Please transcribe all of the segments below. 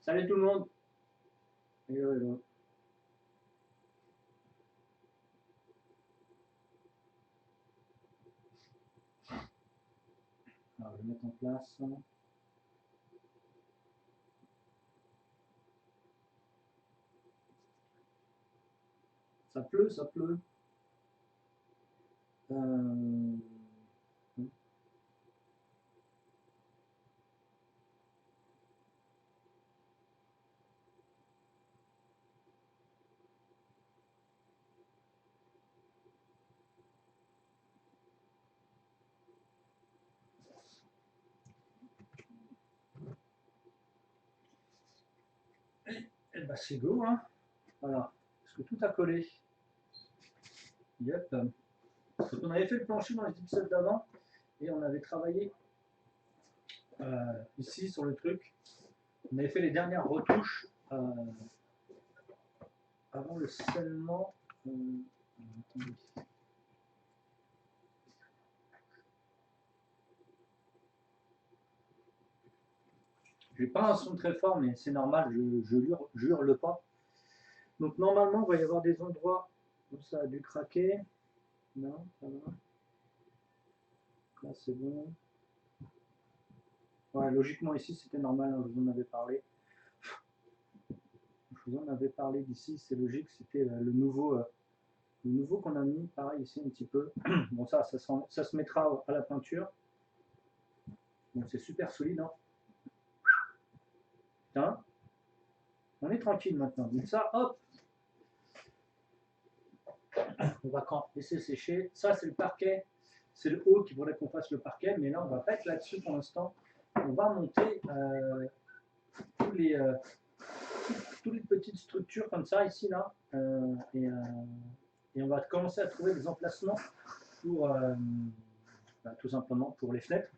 Salut tout le monde. Hello, hello. Alors, je vais mettre en place. Ça pleut, ça pleut. Euh, Eh ben, c'est go, hein. Voilà. Est-ce que tout a collé? Yep. Donc, on avait fait le plancher dans les épisodes d'avant et on avait travaillé ici sur le truc. On avait fait les dernières retouches avant le scellement. Attendez. J'ai pas un son très fort, mais c'est normal, je hurle pas. Donc normalement, il va y avoir des endroits où ça a dû craquer. Non, ça va. Là, c'est bon. Ouais, logiquement, ici, c'était normal, hein, je vous en avais parlé. Je vous en avais parlé d'ici, c'est logique, c'était le nouveau qu'on a mis, pareil ici un petit peu. Bon, ça se mettra à la peinture. Donc c'est super solide. Hein. Putain. On est tranquille maintenant. Donc ça, hop, on va laisser sécher. Ça, c'est le parquet. C'est le haut qui voudrait qu'on fasse le parquet, mais là, on va pas être là-dessus pour l'instant. On va monter tous les, toutes les petites structures comme ça, ici, là. Et on va commencer à trouver des emplacements pour, tout simplement, pour les fenêtres.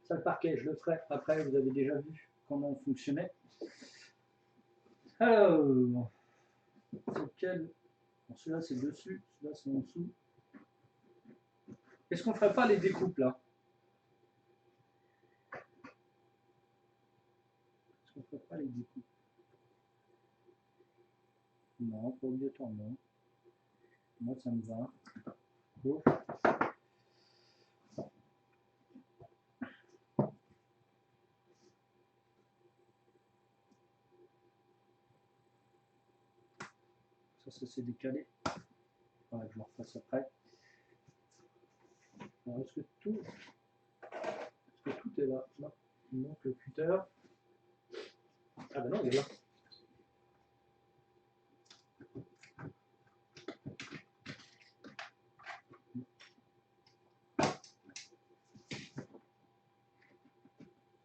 Ça, le parquet, je le ferai après. Vous avez déjà vu comment on fonctionnait. Alors, c'est lequel? Celui-là, c'est dessus. Celui-là, c'est en dessous. Est-ce qu'on ne ferait pas les découpes, là? Est-ce qu'on ne ferait pas les découpes? Non, pas obligatoirement. Moi, ça me va. Bon. Ça s'est décalé. Voilà, je le refasse après. Alors, est-ce que tout est là? Là, il manque le cutter. Ah ben non, il est là.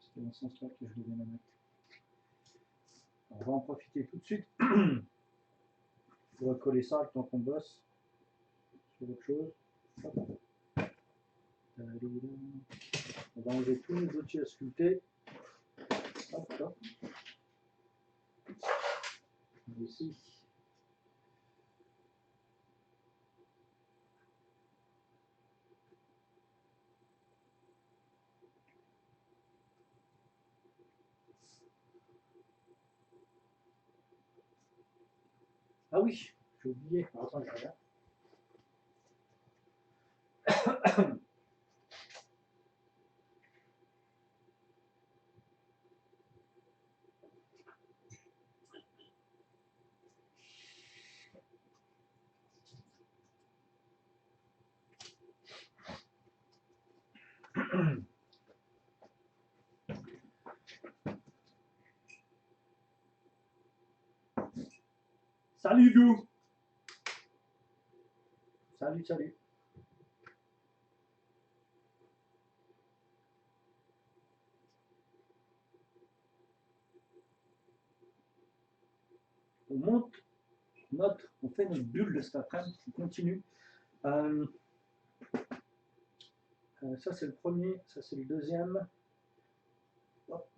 C'était dans ce sens-là que je devais la mettre. Alors, on va en profiter tout de suite pour coller ça le temps qu'on bosse sur autre chose. Hop. On va enlever tous les outils à sculpter. Hop, hop. Ici. Ah oui, j'ai oublié. Alors, attends, je regarde. Salut Lou. Salut, salut. On monte on fait notre bulle de cet après-midi, on continue. Ça c'est le premier, ça c'est le deuxième. Hop.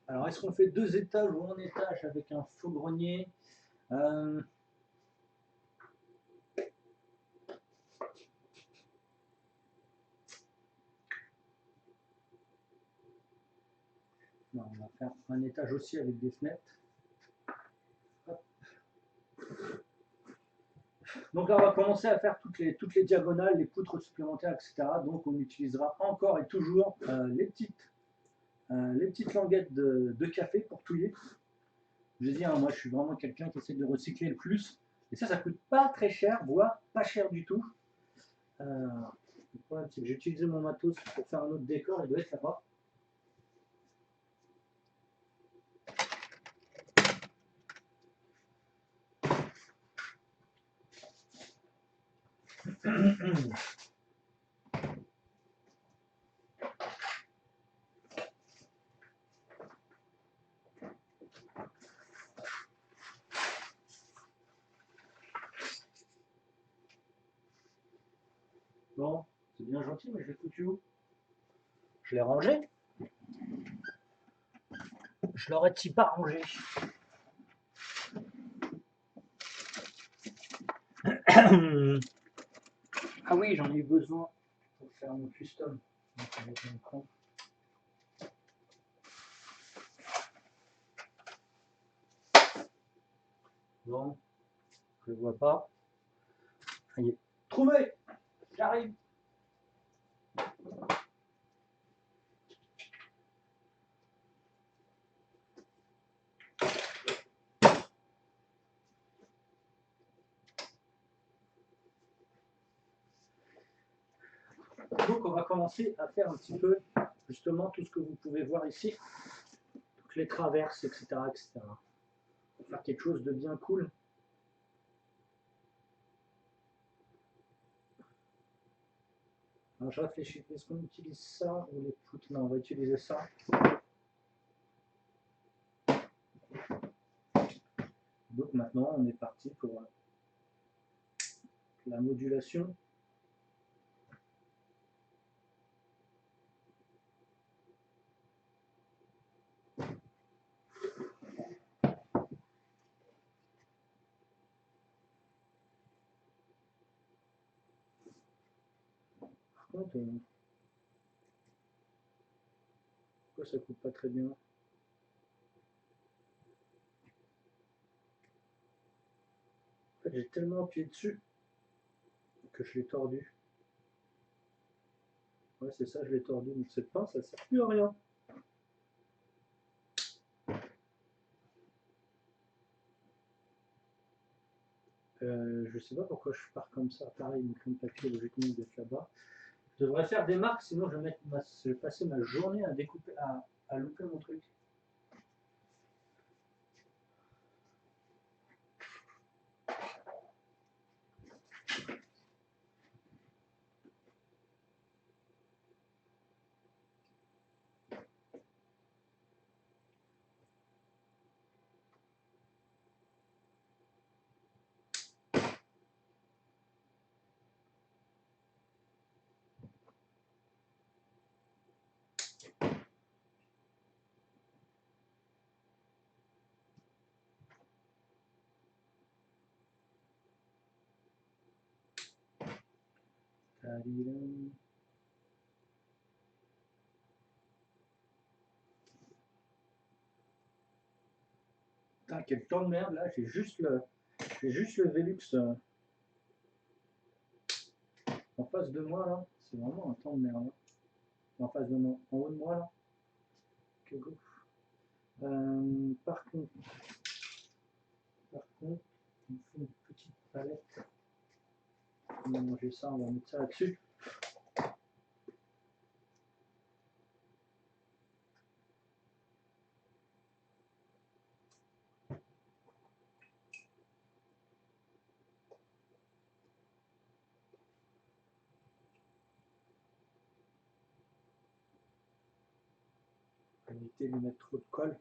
Alors est-ce qu'on fait 2 étages ou 1 étage avec un faux grenier? maintenant, on va faire un étage aussi avec des fenêtres. Hop. Donc là, on va commencer à faire toutes les diagonales, les poutres supplémentaires, etc. Donc on utilisera encore et toujours les petites languettes de café pour touiller. Je dis, hein, moi je suis vraiment quelqu'un qui essaie de recycler le plus. Et ça coûte pas très cher, voire pas cher du tout. Le problème, c'est que j'ai utilisé mon matos pour faire un autre décor, il doit être là-bas. Bon, c'est bien gentil, mais je l'ai foutu où? Je l'ai rangé. Je l'aurais-il pas rangé? Ah oui, j'en ai eu besoin pour faire mon custom. Bon, je le vois pas. Ça y est. Trouvé! J'arrive! Donc on va commencer à faire un petit peu justement tout ce que vous pouvez voir ici. Donc les traverses, etc. etc. On va faire quelque chose de bien cool. Alors je réfléchis, est-ce qu'on utilise ça ou les poutres? Non, on va utiliser ça. Donc maintenant on est parti pour la modulation. Par contre, pourquoi ça coupe pas très bien? En fait, j'ai tellement appuyé dessus que je l'ai tordu. Ouais, c'est ça, je l'ai tordu. Donc cette pince, ça ne sert plus à rien. Je sais pas pourquoi je pars comme ça. Pareil, une crème papier, logiquement, il doit être là-bas. Je devrais faire des marques, sinon je vais passer ma journée à découper, à louper mon truc. Putain, quel temps de merde là, j'ai juste le Velux en face de moi là. C'est vraiment un temps de merde. Hein. En face de moi, en haut de moi là. Okay, go. Par contre, il me faut une petite palette. On va manger ça, on va mettre ça là-dessus. Éviter de mettre trop de colle.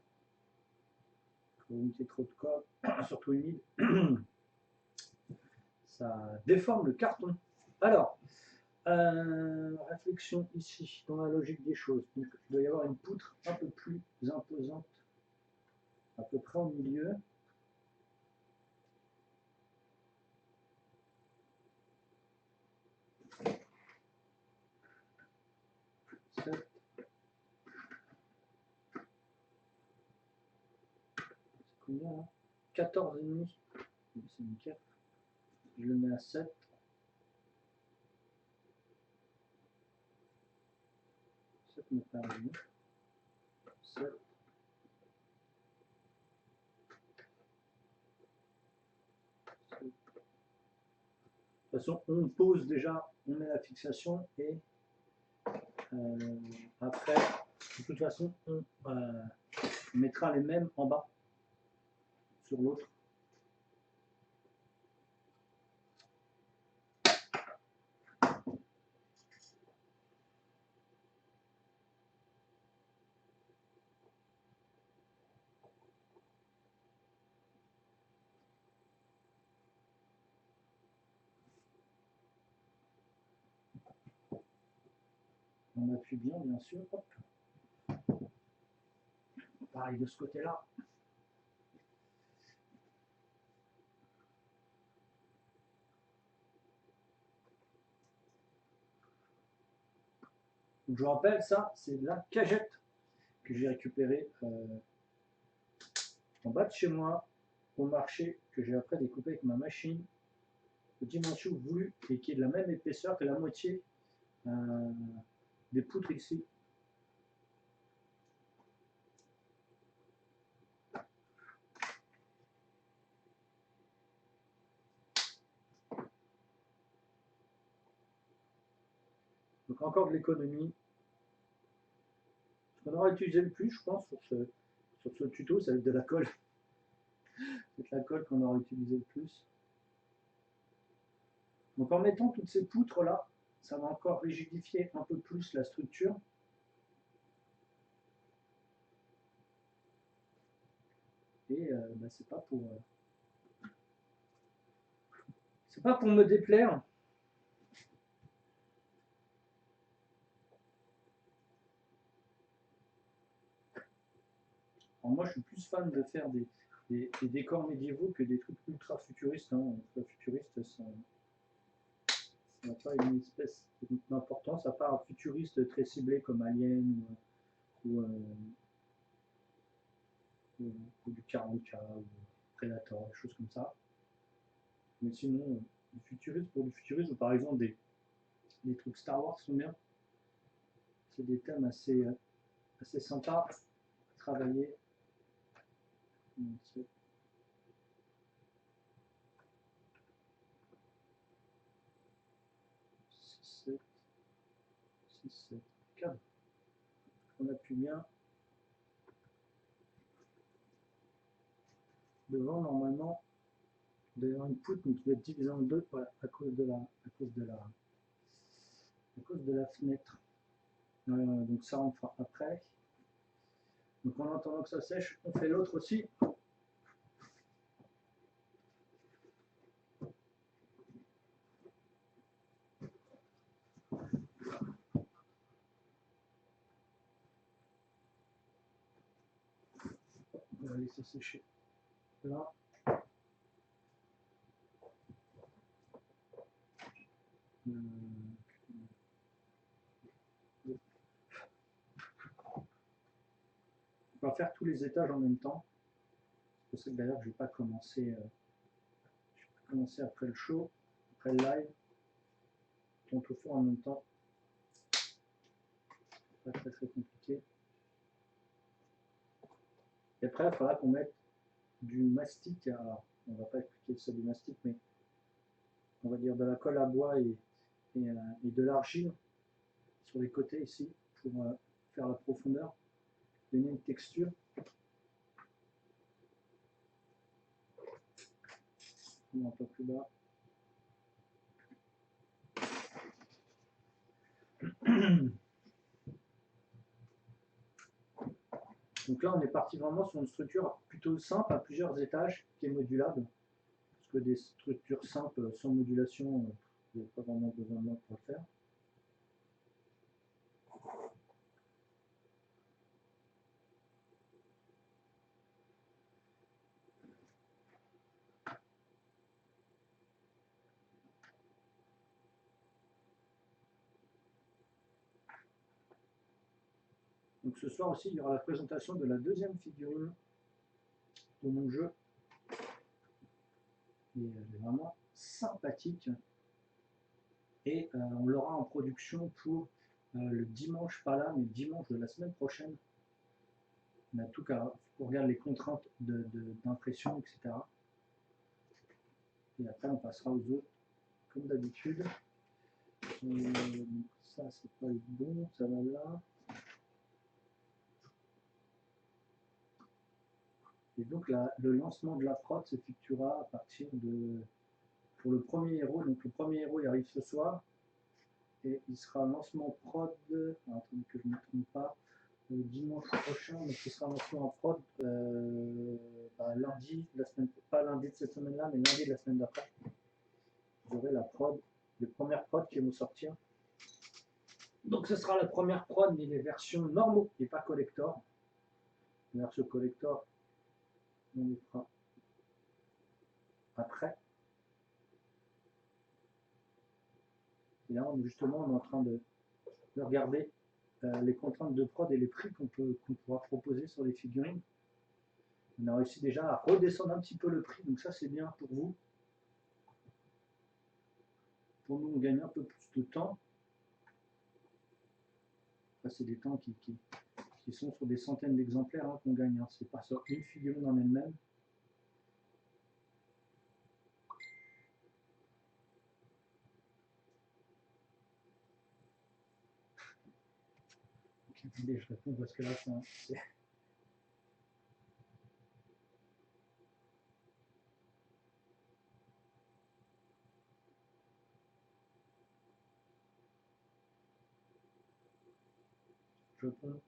Faut éviter trop de colle, surtout humide. Ça déforme le carton. Alors, réflexion ici, dans la logique des choses. Donc, il doit y avoir une poutre un peu plus imposante, à peu près au milieu. combien là? 14,5. C'est nickel. Je le mets à 7. Me permet 7. De toute façon, on pose déjà, on met la fixation et après, de toute façon, on mettra les mêmes en bas sur l'autre. On appuie bien sûr. Hop. Pareil de ce côté-là. Donc, je rappelle, ça, c'est la cagette que j'ai récupérée en bas de chez moi, au marché, que j'ai après découpé avec ma machine, de dimension voulue, et qui est de la même épaisseur que la moitié des poutres ici. Donc encore de l'économie. Ce qu'on aura utilisé le plus, je pense, sur ce tuto, ça va être de la colle. C'est la colle qu'on aura utilisé le plus. Donc en mettant toutes ces poutres là, ça va encore rigidifier un peu plus la structure. Et c'est pas pour me déplaire. Alors moi, je suis plus fan de faire des décors médiévaux que des trucs ultra futuristes. Hein. Ultra futuristes, ça n'a pas une espèce d'importance, à part futuriste très ciblé comme Alien ou du 40K ou Predator, des choses comme ça. Mais sinon, du futurisme pour du futurisme, par exemple des trucs Star Wars sont bien. C'est des thèmes assez sympas à travailler. 6, 7, 4. On appuie bien. Devant, normalement, il doit y avoir une poutre qui va être divisée en deux, voilà, à cause de la fenêtre. Donc ça, on fera après. Donc en attendant que ça sèche, on fait l'autre aussi. On va laisser sécher là. On va faire tous les étages en même temps. C'est pour ça que d'ailleurs je ne vais pas commencer, après le show, après le live. On peut faire en même temps. Pas très compliqué. Et après, il faudra qu'on mette du mastic. Alors, on ne va pas expliquer ça du mastic, mais on va dire de la colle à bois et de l'argile sur les côtés ici pour faire la profondeur, donner une texture. Un peu plus bas. Donc là, on est parti vraiment sur une structure plutôt simple, à plusieurs étages, qui est modulable. Parce que des structures simples sans modulation, vous n'avez pas vraiment besoin de moi pour le faire. Donc ce soir aussi, il y aura la présentation de la deuxième figurine pour mon jeu. Et elle est vraiment sympathique. Et on l'aura en production pour le dimanche, pas là, mais le dimanche de la semaine prochaine. On a tout qu'à regarder les contraintes d'impression, etc. Et après, on passera aux autres, comme d'habitude. Ça, c'est pas le bon, ça va là. Et donc, le lancement de la prod s'effectuera à partir de... Pour le premier héros, donc le premier héros, il arrive ce soir. Et il sera lancement prod... Alors, attendez que je ne me trompe pas. Le dimanche prochain, donc il sera lancement en prod lundi, pas lundi de cette semaine-là, mais lundi de la semaine d'après. Vous aurez la prod, les premières prods qui vont sortir. Donc ce sera la première prod, mais les versions normaux et pas collector. Les versions collector, on les fera après. Et là, justement, on est en train de regarder les contraintes de prod et les prix qu'on pourra proposer sur les figurines. On a réussi déjà à redescendre un petit peu le prix, donc ça c'est bien pour vous. Pour nous, on gagne un peu plus de temps. C'est des temps qui sont sur des centaines d'exemplaires hein, qu'on gagne. Hein. C'est pas sur une figurine en elle-même. Attendez, je réponds parce que là, c'est... Je réponds.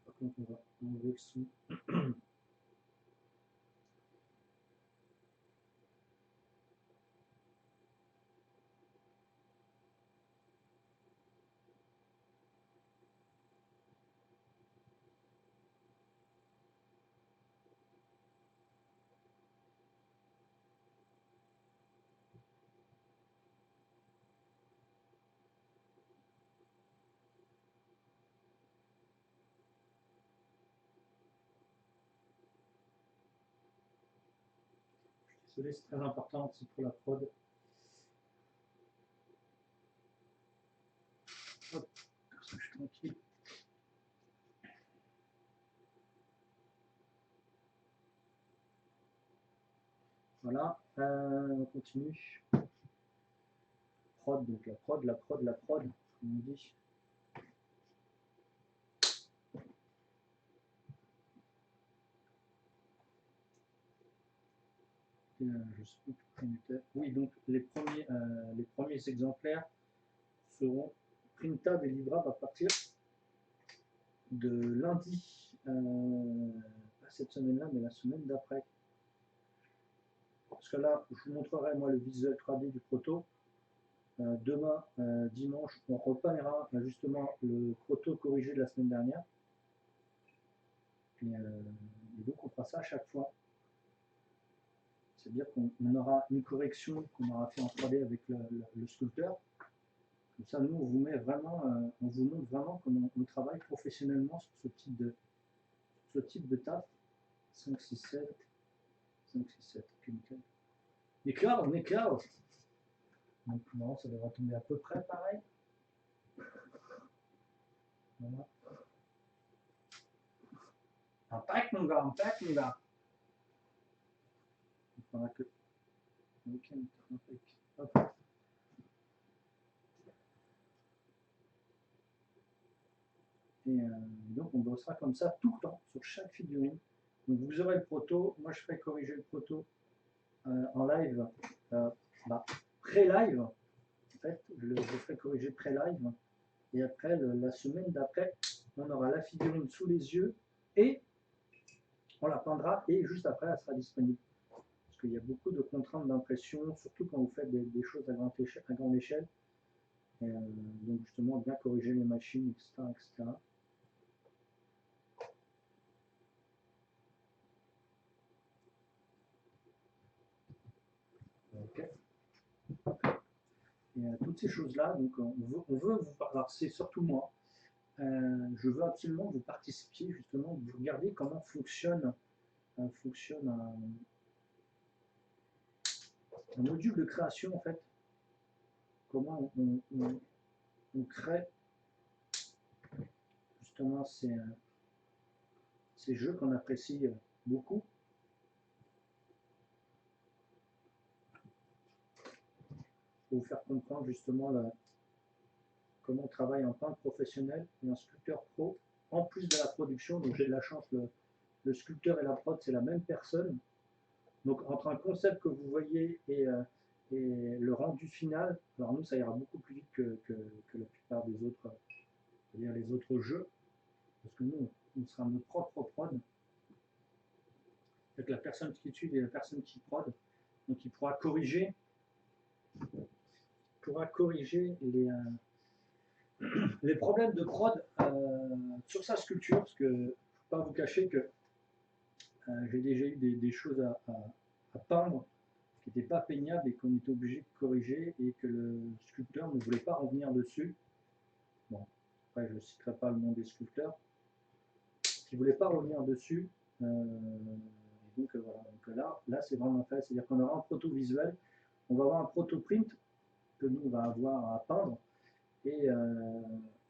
Par contre, on va enlever le son. Désolé, c'est très important, c'est pour la prod. Hop, comme ça je suis tranquille. Voilà, on continue. Prod, donc la prod, comme on dit. Je sais plus. Oui, donc les premiers exemplaires seront printables et livrables à partir de lundi, pas cette semaine-là, mais la semaine d'après. Parce que là, je vous montrerai moi le visuel 3D du proto. Demain, dimanche, on repeindra justement le proto corrigé de la semaine dernière. Et donc, on fera ça à chaque fois. C'est-à-dire qu'on aura une correction qu'on aura fait en 3D avec le sculpteur. Comme ça, nous, on vous met vraiment, on vous montre vraiment comment on travaille professionnellement sur ce type de taf. 5, 6, 7. 5, 6, 7. Ok, nickel. Nickel, nickel. Donc, non, ça devrait tomber à peu près pareil. Voilà. Impec, mon gars, impec, mon gars. Il faudra que. Ok, impec. Hop. Et donc, on bossera comme ça tout le temps sur chaque figurine. Donc, vous aurez le proto. Moi, je ferai corriger le proto en live, pré-live. En fait, je le ferai corriger pré-live. Et après, la semaine d'après, on aura la figurine sous les yeux et on la peindra et juste après, elle sera disponible. Parce qu'il y a beaucoup de contraintes d'impression, surtout quand vous faites des choses à grande échelle. Et, donc justement, bien corriger les machines, etc. etc. toutes ces choses-là. Donc on veut vous, alors c'est surtout moi, je veux absolument que vous participiez justement, que vous regardiez comment fonctionne un module de création en fait, comment on crée justement ces jeux qu'on apprécie beaucoup. Pour vous faire comprendre justement comment on travaille en peintre professionnel et en sculpteur pro, en plus de la production. Donc j'ai de la chance, le sculpteur et la prod, c'est la même personne. Donc entre un concept que vous voyez et le rendu final, alors nous ça ira beaucoup plus vite que la plupart des autres, c'est-à-dire les autres jeux, parce que nous on sera notre propre prod, avec la personne qui étudie et la personne qui prod, donc il pourra corriger les problèmes de prod sur sa sculpture, parce que je ne vais pas vous cacher que j'ai déjà eu des choses à peindre qui n'étaient pas peignables et qu'on était obligé de corriger et que le sculpteur ne voulait pas revenir dessus. Bon, après je ne citerai pas le nom des sculpteurs, qui ne voulaient pas revenir dessus. Donc voilà, donc là c'est vraiment fait, c'est-à-dire qu'on aura un proto-visuel, on va avoir un proto-print que nous on va avoir à peindre. Et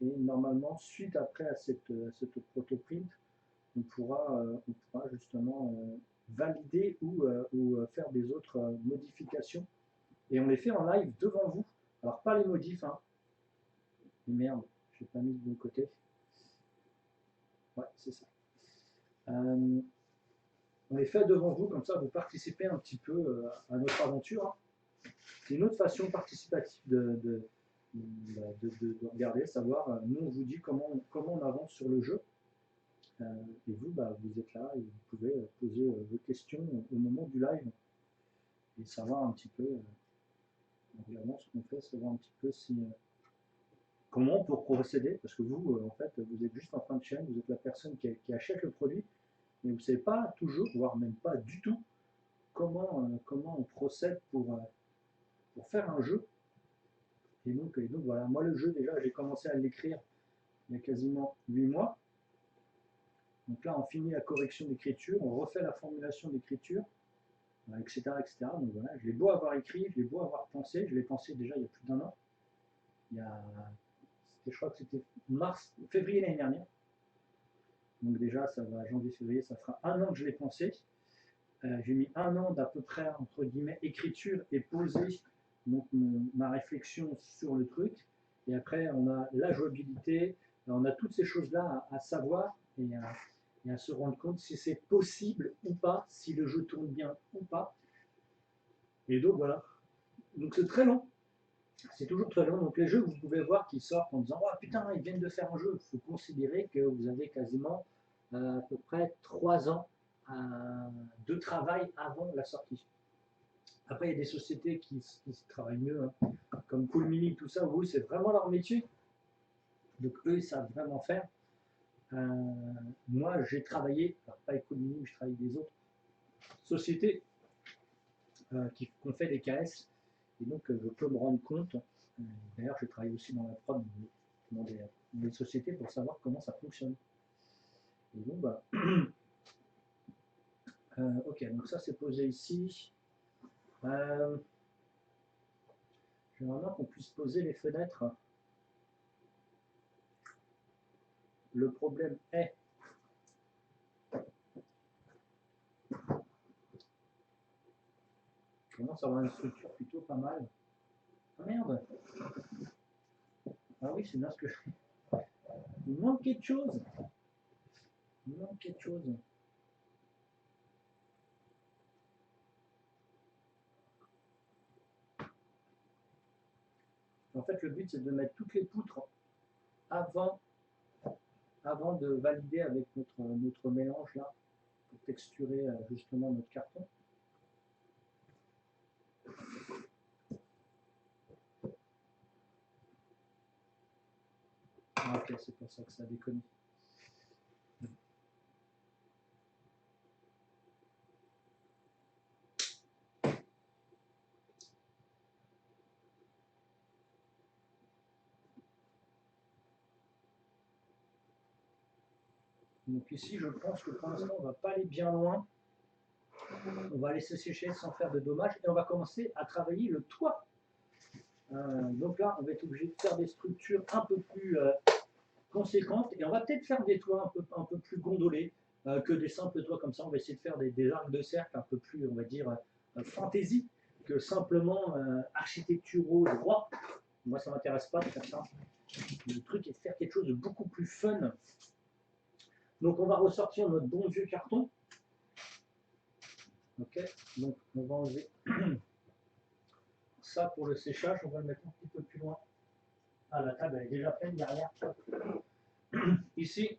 normalement, suite après à cette proto-print, on pourra justement valider ou faire des autres modifications. Et on les fait en live devant vous. Alors pas les modifs, hein. Et merde, je n'ai pas mis de bon côté. Ouais, c'est ça. On les fait devant vous, comme ça vous participez un petit peu à notre aventure. Hein. C'est une autre façon participative de regarder, savoir, nous on vous dit comment on avance sur le jeu, et vous, vous êtes là et vous pouvez poser vos questions au moment du live et savoir un petit peu, en regardant ce qu'on fait, savoir un petit peu si, comment on peut procéder, parce que vous, en fait, vous êtes juste en fin de chaîne, vous êtes la personne qui achète le produit, mais vous ne savez pas toujours, voire même pas du tout, comment on procède pour faire un jeu. Et donc voilà, moi le jeu déjà j'ai commencé à l'écrire il y a quasiment 8 mois. Donc là on finit la correction d'écriture, on refait la formulation d'écriture, etc., etc. Donc voilà, je l'ai beau avoir écrit, je l'ai beau avoir pensé, je l'ai pensé déjà il y a plus d'1 an. Je crois que c'était février l'année dernière. Donc déjà ça va janvier-février, ça fera 1 an que je l'ai pensé. J'ai mis 1 an d'à peu près entre guillemets écriture et poser donc ma réflexion sur le truc, et après on a la jouabilité, on a toutes ces choses-là à savoir et à se rendre compte si c'est possible ou pas, si le jeu tourne bien ou pas. Et donc voilà, donc c'est très long, c'est toujours très long. Donc les jeux, vous pouvez voir qu'ils sortent en disant oh putain ils viennent de faire un jeu, il faut considérer que vous avez quasiment à peu près 3 ans de travail avant la sortie. Après, il y a des sociétés qui travaillent mieux, hein, comme Cool Mini, tout ça, où c'est vraiment leur métier. Donc eux, ils savent vraiment faire. Moi, j'ai travaillé, pas avec Cool Mini, mais je travaille avec des autres sociétés qui ont fait des KS. Et donc, je peux me rendre compte. D'ailleurs, je travaille aussi dans la prod, dans des sociétés pour savoir comment ça fonctionne. Et donc, ok, donc ça, c'est posé ici. J'aimerais qu'on puisse poser les fenêtres. Le problème est je commence à avoir une structure plutôt pas mal. Ah merde. Ah oui, c'est bien ce que je fais. Il manque quelque chose. Il manque quelque chose. En fait, le but, c'est de mettre toutes les poutres avant de valider avec notre mélange là, pour texturer justement notre carton. Ah, ok, c'est pour ça que ça déconne. Donc ici, je pense que pour l'instant, on ne va pas aller bien loin. On va laisser sécher sans faire de dommages et on va commencer à travailler le toit. Donc là, on va être obligé de faire des structures un peu plus conséquentes et on va peut-être faire des toits un peu plus gondolés que des simples toits comme ça. On va essayer de faire des arcs de cercle un peu plus, on va dire, fantaisie que simplement architecturaux droits. Moi, ça ne m'intéresse pas de faire ça. Le truc est de faire quelque chose de beaucoup plus fun. Donc on va ressortir notre bon vieux carton. Ok, donc on va enlever ça pour le séchage, on va le mettre un petit peu plus loin. Ah, la table elle est déjà pleine derrière. Ici.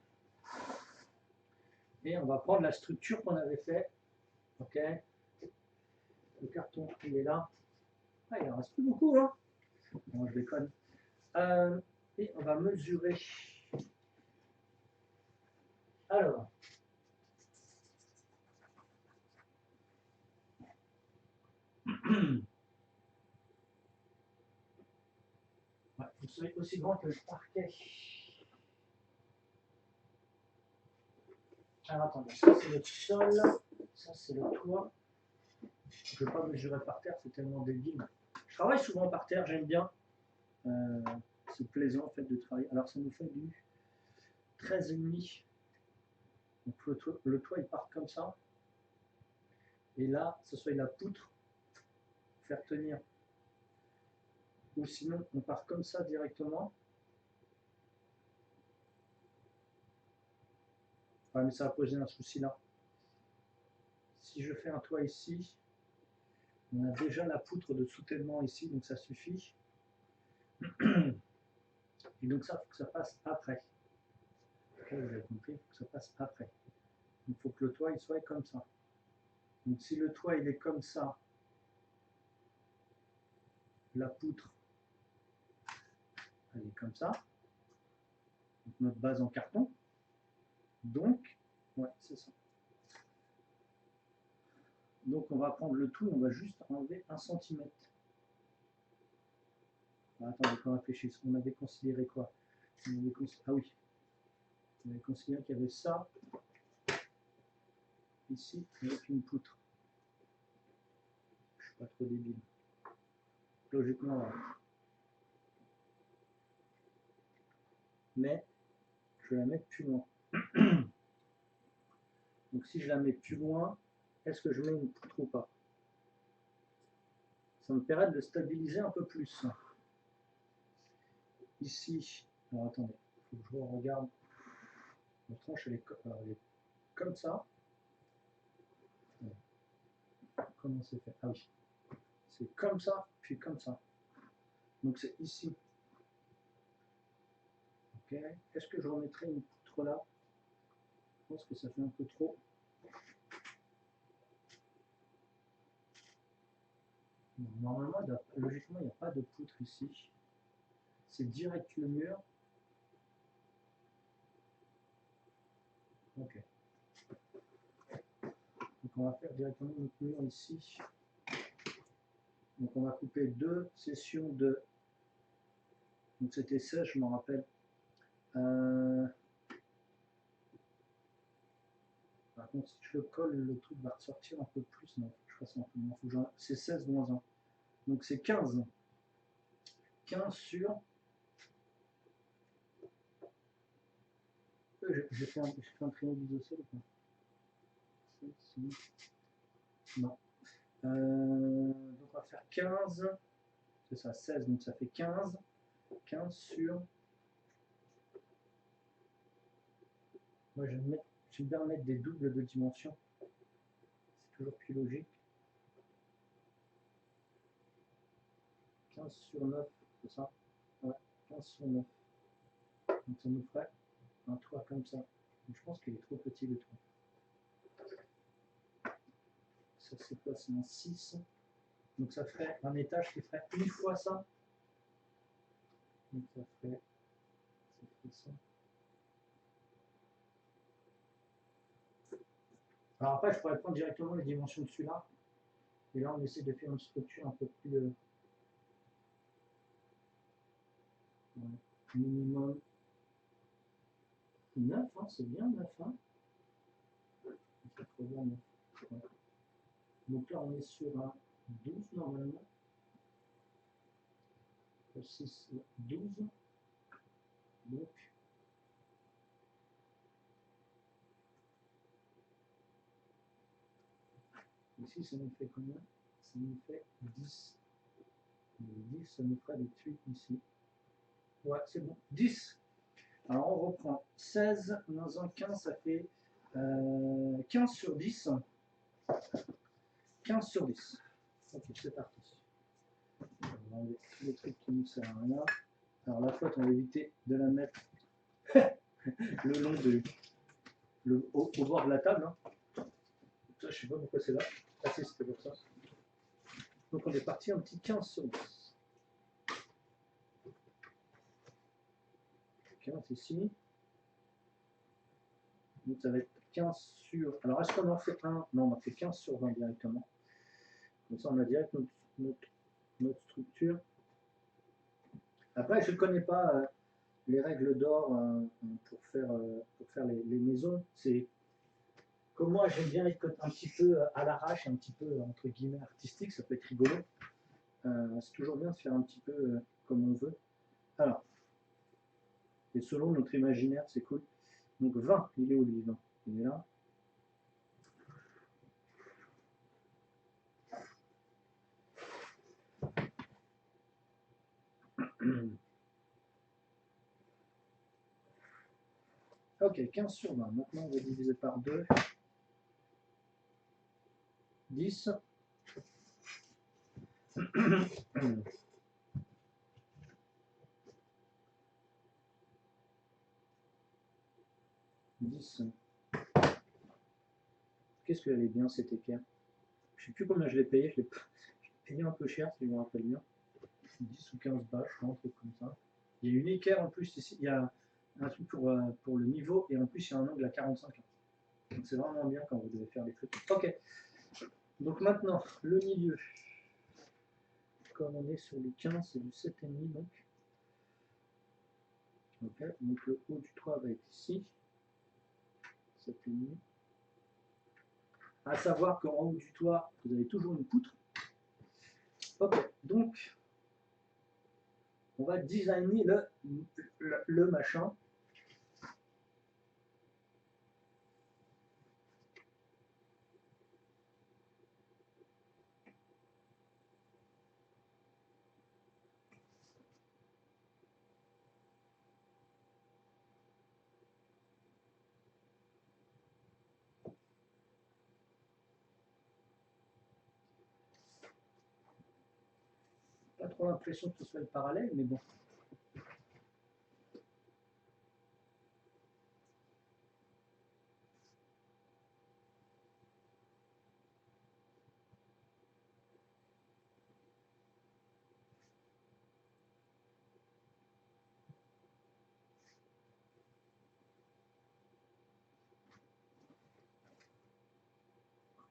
Et on va prendre la structure qu'on avait fait. Ok. Le carton, il est là. Ah, il en reste plus beaucoup, hein. Non, je déconne. Et on va mesurer. Alors. Ouais, il faut aussi grand que le parquet. Alors attendez, ça c'est le sol, ça c'est le toit. Je ne vais pas mesurer par terre, c'est tellement débile. Je travaille souvent par terre, j'aime bien. C'est plaisant en fait de travailler. Alors ça nous fait du 13,5. Donc le toit il part comme ça. Et là, ce soit la poutre, faire tenir. Ou sinon, on part comme ça directement. Ah, mais ça va poser un souci là. Si je fais un toit ici, on a déjà la poutre de soutènement ici, donc ça suffit. Et donc ça, il faut que ça passe après. Okay, vous avez compris, il faut que ça passe après. Il faut que le toit il soit comme ça. Donc si le toit il est comme ça, la poutre elle est comme ça. Donc notre base en carton. Donc, ouais, c'est ça. Donc on va prendre le tout, on va juste enlever 1 cm. Attendez qu'on réfléchisse. On avait considéré quoi? Ah oui. On avait considéré qu'il y avait ça ici avec une poutre. Je suis pas trop débile. Logiquement, ouais. Mais je vais la mettre plus loin. Donc si je la mets plus loin, est-ce que je mets une poutre ou pas? Ça me permet de le stabiliser un peu plus. Ici, alors attendez, il faut que je regarde. La tranche elle est comme ça. Comment c'est fait? Ah oui. C'est comme ça, puis comme ça. Donc c'est ici. Ok. Est-ce que je remettrai une poutre là? Je pense que ça fait un peu trop. Normalement, logiquement, il n'y a pas de poutre ici. C'est direct le mur. Ok. Donc on va faire directement notre mur ici. Donc on va couper 2 sessions de. Donc c'était 16, je m'en rappelle. Par contre, si je le colle, le truc va ressortir un peu plus. Non, je fasse un peu moins. C'est 16 moins 1. Donc c'est 15. 15 sur. J'ai fait un triangle isocèle ou pas? Non. Donc on va faire 15. C'est ça, 16, donc ça fait 15. 15 sur. Moi, j'aime bien mettre des doubles de dimension. C'est toujours plus logique. 15 sur 9, c'est ça? Ouais, 15 sur 9. Donc ça nous ferait un toit comme ça. Donc, je pense qu'il est trop petit le toit. Ça c'est quoi? C'est un 6. Donc ça ferait un étage qui ferait une fois ça. Donc ça ferait ça. Alors après, je pourrais prendre directement les dimensions de celui-là. Et là, on essaie de faire une structure un peu plus minimum. 9, hein, c'est bien 9. Hein. 89. Ouais. Donc là, on est sur un 12 normalement. 6, 12. Donc, ici, ça nous fait combien? Ça nous fait 10. 10, ça nous fera des 8 ici. Ouais, c'est bon. 10. Alors, on reprend. 16 moins un 15, ça fait 15 sur 10. 15 sur 10. Ok, c'est parti. On va enlever tous les trucs qui ne servent à rien. Alors, la flotte, on va éviter de la mettre le long au bord de la table. Hein. Ça, je sais pas pourquoi c'est là. Ah si, c'était pour ça. Donc on est parti un petit 15 sur 10. 15 ici. Donc ça va être 15 sur... Alors est-ce qu'on en fait un? Non, on en fait 15 sur 20 directement. Comme ça on a direct notre structure. Après je ne connais pas les règles d'or pour faire les maisons. C'est comme moi j'aime bien être un petit peu à l'arrache, un petit peu entre guillemets artistique, ça peut être rigolo. C'est toujours bien de faire un petit peu comme on veut. Alors, et selon notre imaginaire, c'est cool. Donc 20, il est où lui 20? Il est là. Ok, 15 sur 20. Maintenant, on va diviser par 2. 10. 10. Qu'est-ce qu'elle est bien cette équerre? Je ne sais plus combien je l'ai payé. Je l'ai payé un peu cher, si je me rappelle bien. 10 ou 15 balles, je crois, un truc comme ça. Il y a une équerre en plus ici. Il y a un truc pour le niveau et en plus, il y a un angle à 45. Donc c'est vraiment bien quand vous devez faire des trucs. Ok. Donc maintenant, le milieu. Comme on est sur le 15, c'est du 7,5 donc. Ok, donc le haut du toit va être ici. 7,5. À savoir qu'en haut du toit, vous avez toujours une poutre. Ok, donc on va designer le machin. Pas trop l'impression que ce soit le parallèle, mais bon.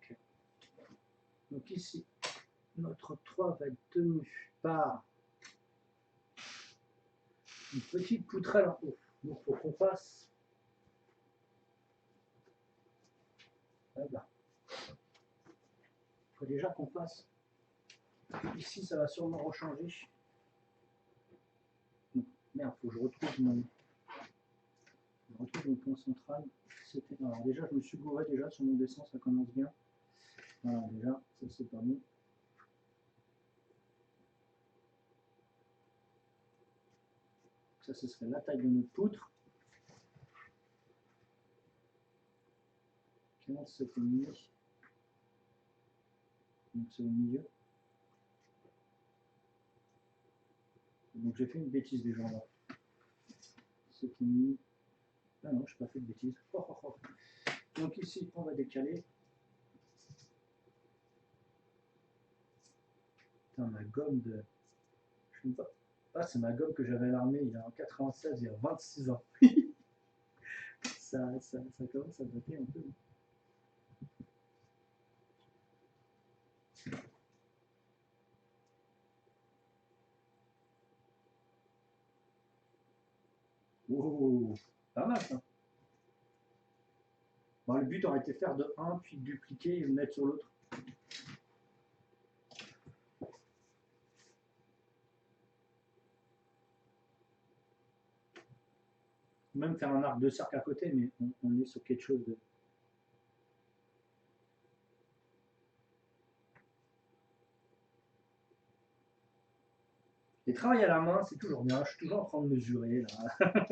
Okay. Donc ici, notre 3 va être tenu par une petite poutrelle en haut. Donc il faut qu'on fasse. Voilà. Il faut déjà qu'on fasse. Ici, ça va sûrement rechanger. Merde, il faut que je retrouve mon point central. Alors déjà, je me suis gouré déjà sur mon dessin, ça commence bien. Voilà, déjà, ça c'est pas bon. Ça, ce serait la taille de notre poutre. 47,5. Donc c'est au milieu. Donc j'ai fait une bêtise déjà là. 7,5. Ah non, je n'ai pas fait de bêtises. Oh, oh, oh. Donc ici, on va décaler. Putain, ma gomme de... Je ne sais pas. Ah, c'est ma gomme que j'avais à l'armée il y a en 96, il y a 26 ans. ça commence à dater un peu. Oh, pas mal ça. Bon, le but aurait été de faire de un, puis de dupliquer et le mettre sur l'autre. Même faire un arc de cercle à côté, mais on est sur quelque chose de... Et travailler à la main, c'est toujours bien. Je suis toujours en train de mesurer, là.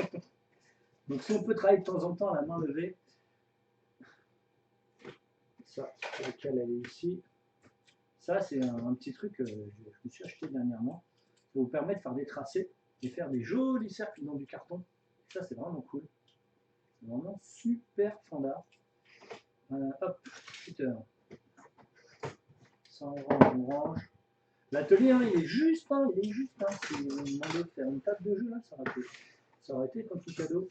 Donc si on peut travailler de temps en temps à la main levée, ça, sur lequel elle est ici. Ça, c'est un petit truc que je me suis acheté dernièrement. Ça vous permet de faire des tracés et faire des jolis cercles dans du carton. Ça, c'est vraiment cool. C'est vraiment super fandard. Hop, Peter. Ça, on range. L'atelier, hein, il est juste. Hein, il est juste. Hein. Si on demandait de faire une table de jeu, là, ça aurait été comme tout cadeau.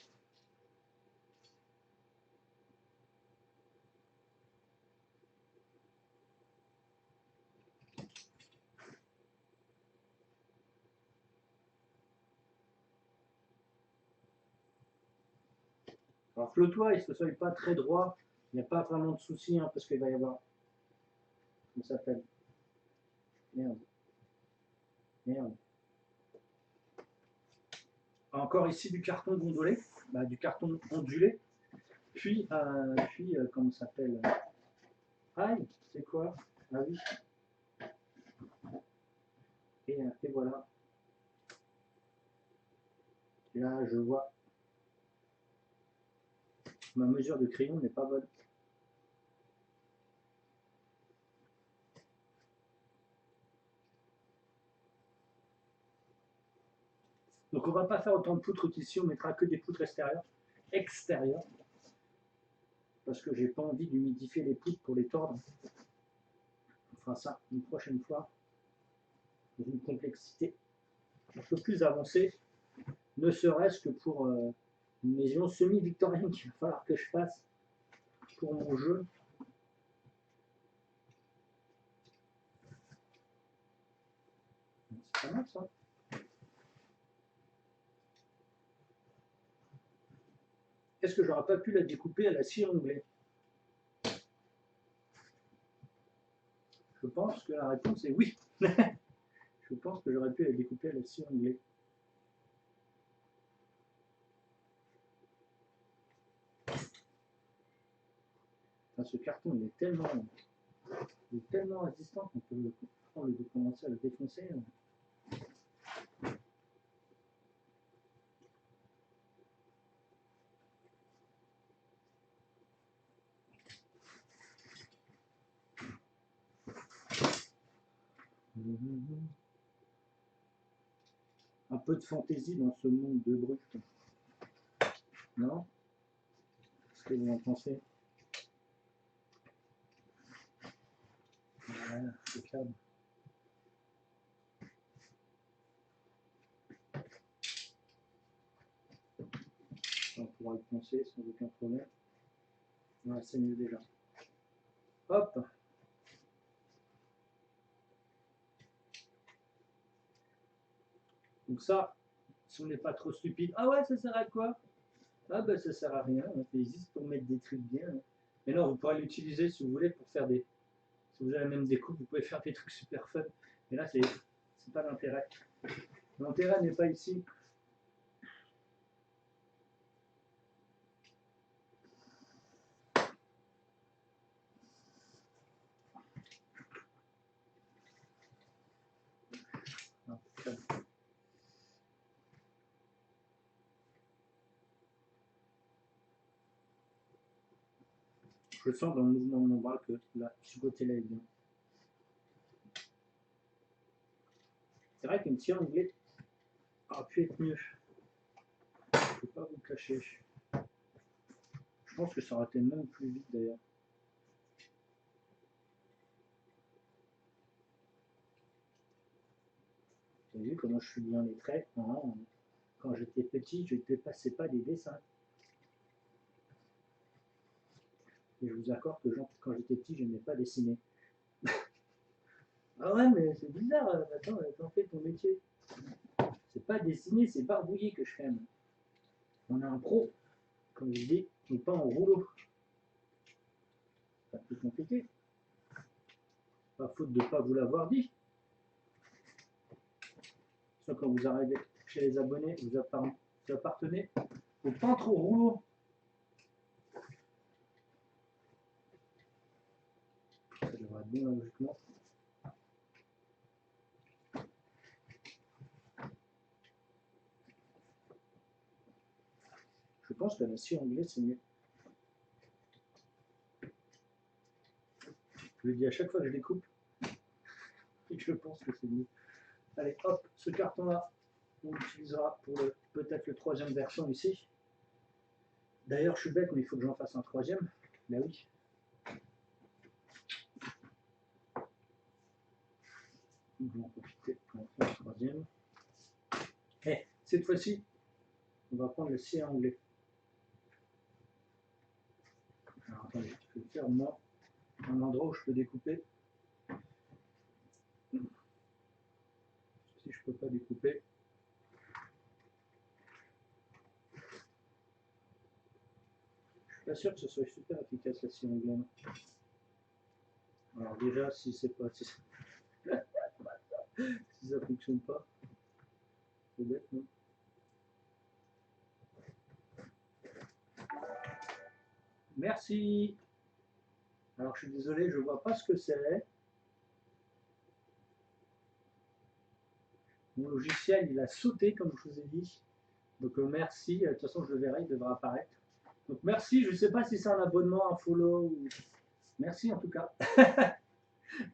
Alors que le toit, il ne se soit pas très droit, il n'y a pas vraiment de souci, hein, parce qu'il va y avoir. Comment ça s'appelle? Merde. Merde. Encore ici du carton gondolé, bah, du carton ondulé. Puis comment ça s'appelle? Aïe, c'est quoi? Ah oui. Et voilà. Et là, je vois. Ma mesure de crayon n'est pas bonne. Donc on va pas faire autant de poutres qu'ici, on mettra que des poutres extérieures, parce que j'ai pas envie d'humidifier les poutres pour les tordre. On fera ça une prochaine fois, dans une complexité un peu plus avancée, ne serait-ce que pour une maison semi-victorienne qu'il va falloir que je fasse pour mon jeu. C'est pas mal ça. Est-ce que j'aurais pas pu la découper à la scie anglais? Je pense que la réponse est oui. Je pense que j'aurais pu la découper à la scie anglais. Enfin, ce carton il est tellement résistant qu'on peut commencer à le défoncer. Un peu de fantaisie dans ce monde de brut. Non? Qu'est-ce que vous en pensez? Voilà, c'est calme. On pourra le poncer sans aucun problème. Ouais, c'est mieux déjà. Hop! Donc ça, si on n'est pas trop stupide, ah ouais, ça sert à quoi? Ah ben ça sert à rien, on fait juste pour mettre des trucs bien. Mais non, vous pourrez l'utiliser si vous voulez pour faire des... Si vous avez la même découpe, vous pouvez faire des trucs super fun. Mais là, c'est pas l'intérêt. L'intérêt n'est pas ici. Je sens dans le mouvement de mon bras que là, ce côté-là est bien. C'est vrai qu'une scie anglais aurait pu être mieux. Je ne peux pas vous le cacher. Je pense que ça aurait été même plus vite d'ailleurs. Vous avez vu comment je suis bien les traits? Quand j'étais petit, je ne dépassais pas des dessins. Et je vous accorde que quand j'étais petit, je n'aimais pas dessiner. Ah ouais, mais c'est bizarre. Attends, t'en fais ton métier. C'est pas dessiner, c'est barbouiller que je aime. On a un pro, comme je dis, mais pas en rouleau. un peu compliqué. Pas faute de ne pas vous l'avoir dit. Soit quand vous arrivez chez les abonnés, vous appartenez au peintre au rouleau. Ça devrait être bon logiquement. Je pense que la scie anglais c'est mieux. Je le dis à chaque fois que je les coupe. Et je pense que c'est mieux. Allez, hop, ce carton-là, on l'utilisera pour peut-être le troisième version ici. D'ailleurs, je suis bête, mais il faut que j'en fasse un troisième. Là oui. Donc, je vais en profiter pour en faire un troisième. Et cette fois-ci, on va prendre le scie anglais. Alors attendez, je vais faire moi un endroit où je peux découper. Si je peux pas découper. Je suis pas sûr que ce soit super efficace la scie anglaise. Alors déjà, si c'est pas si ça fonctionne pas, c'est bête, non? Merci. Alors je suis désolé, je vois pas ce que c'est. Mon logiciel, il a sauté, comme je vous ai dit. Donc merci, de toute façon je le verrai, il devra apparaître. Donc merci, je ne sais pas si c'est un abonnement, un follow. Ou... Merci en tout cas.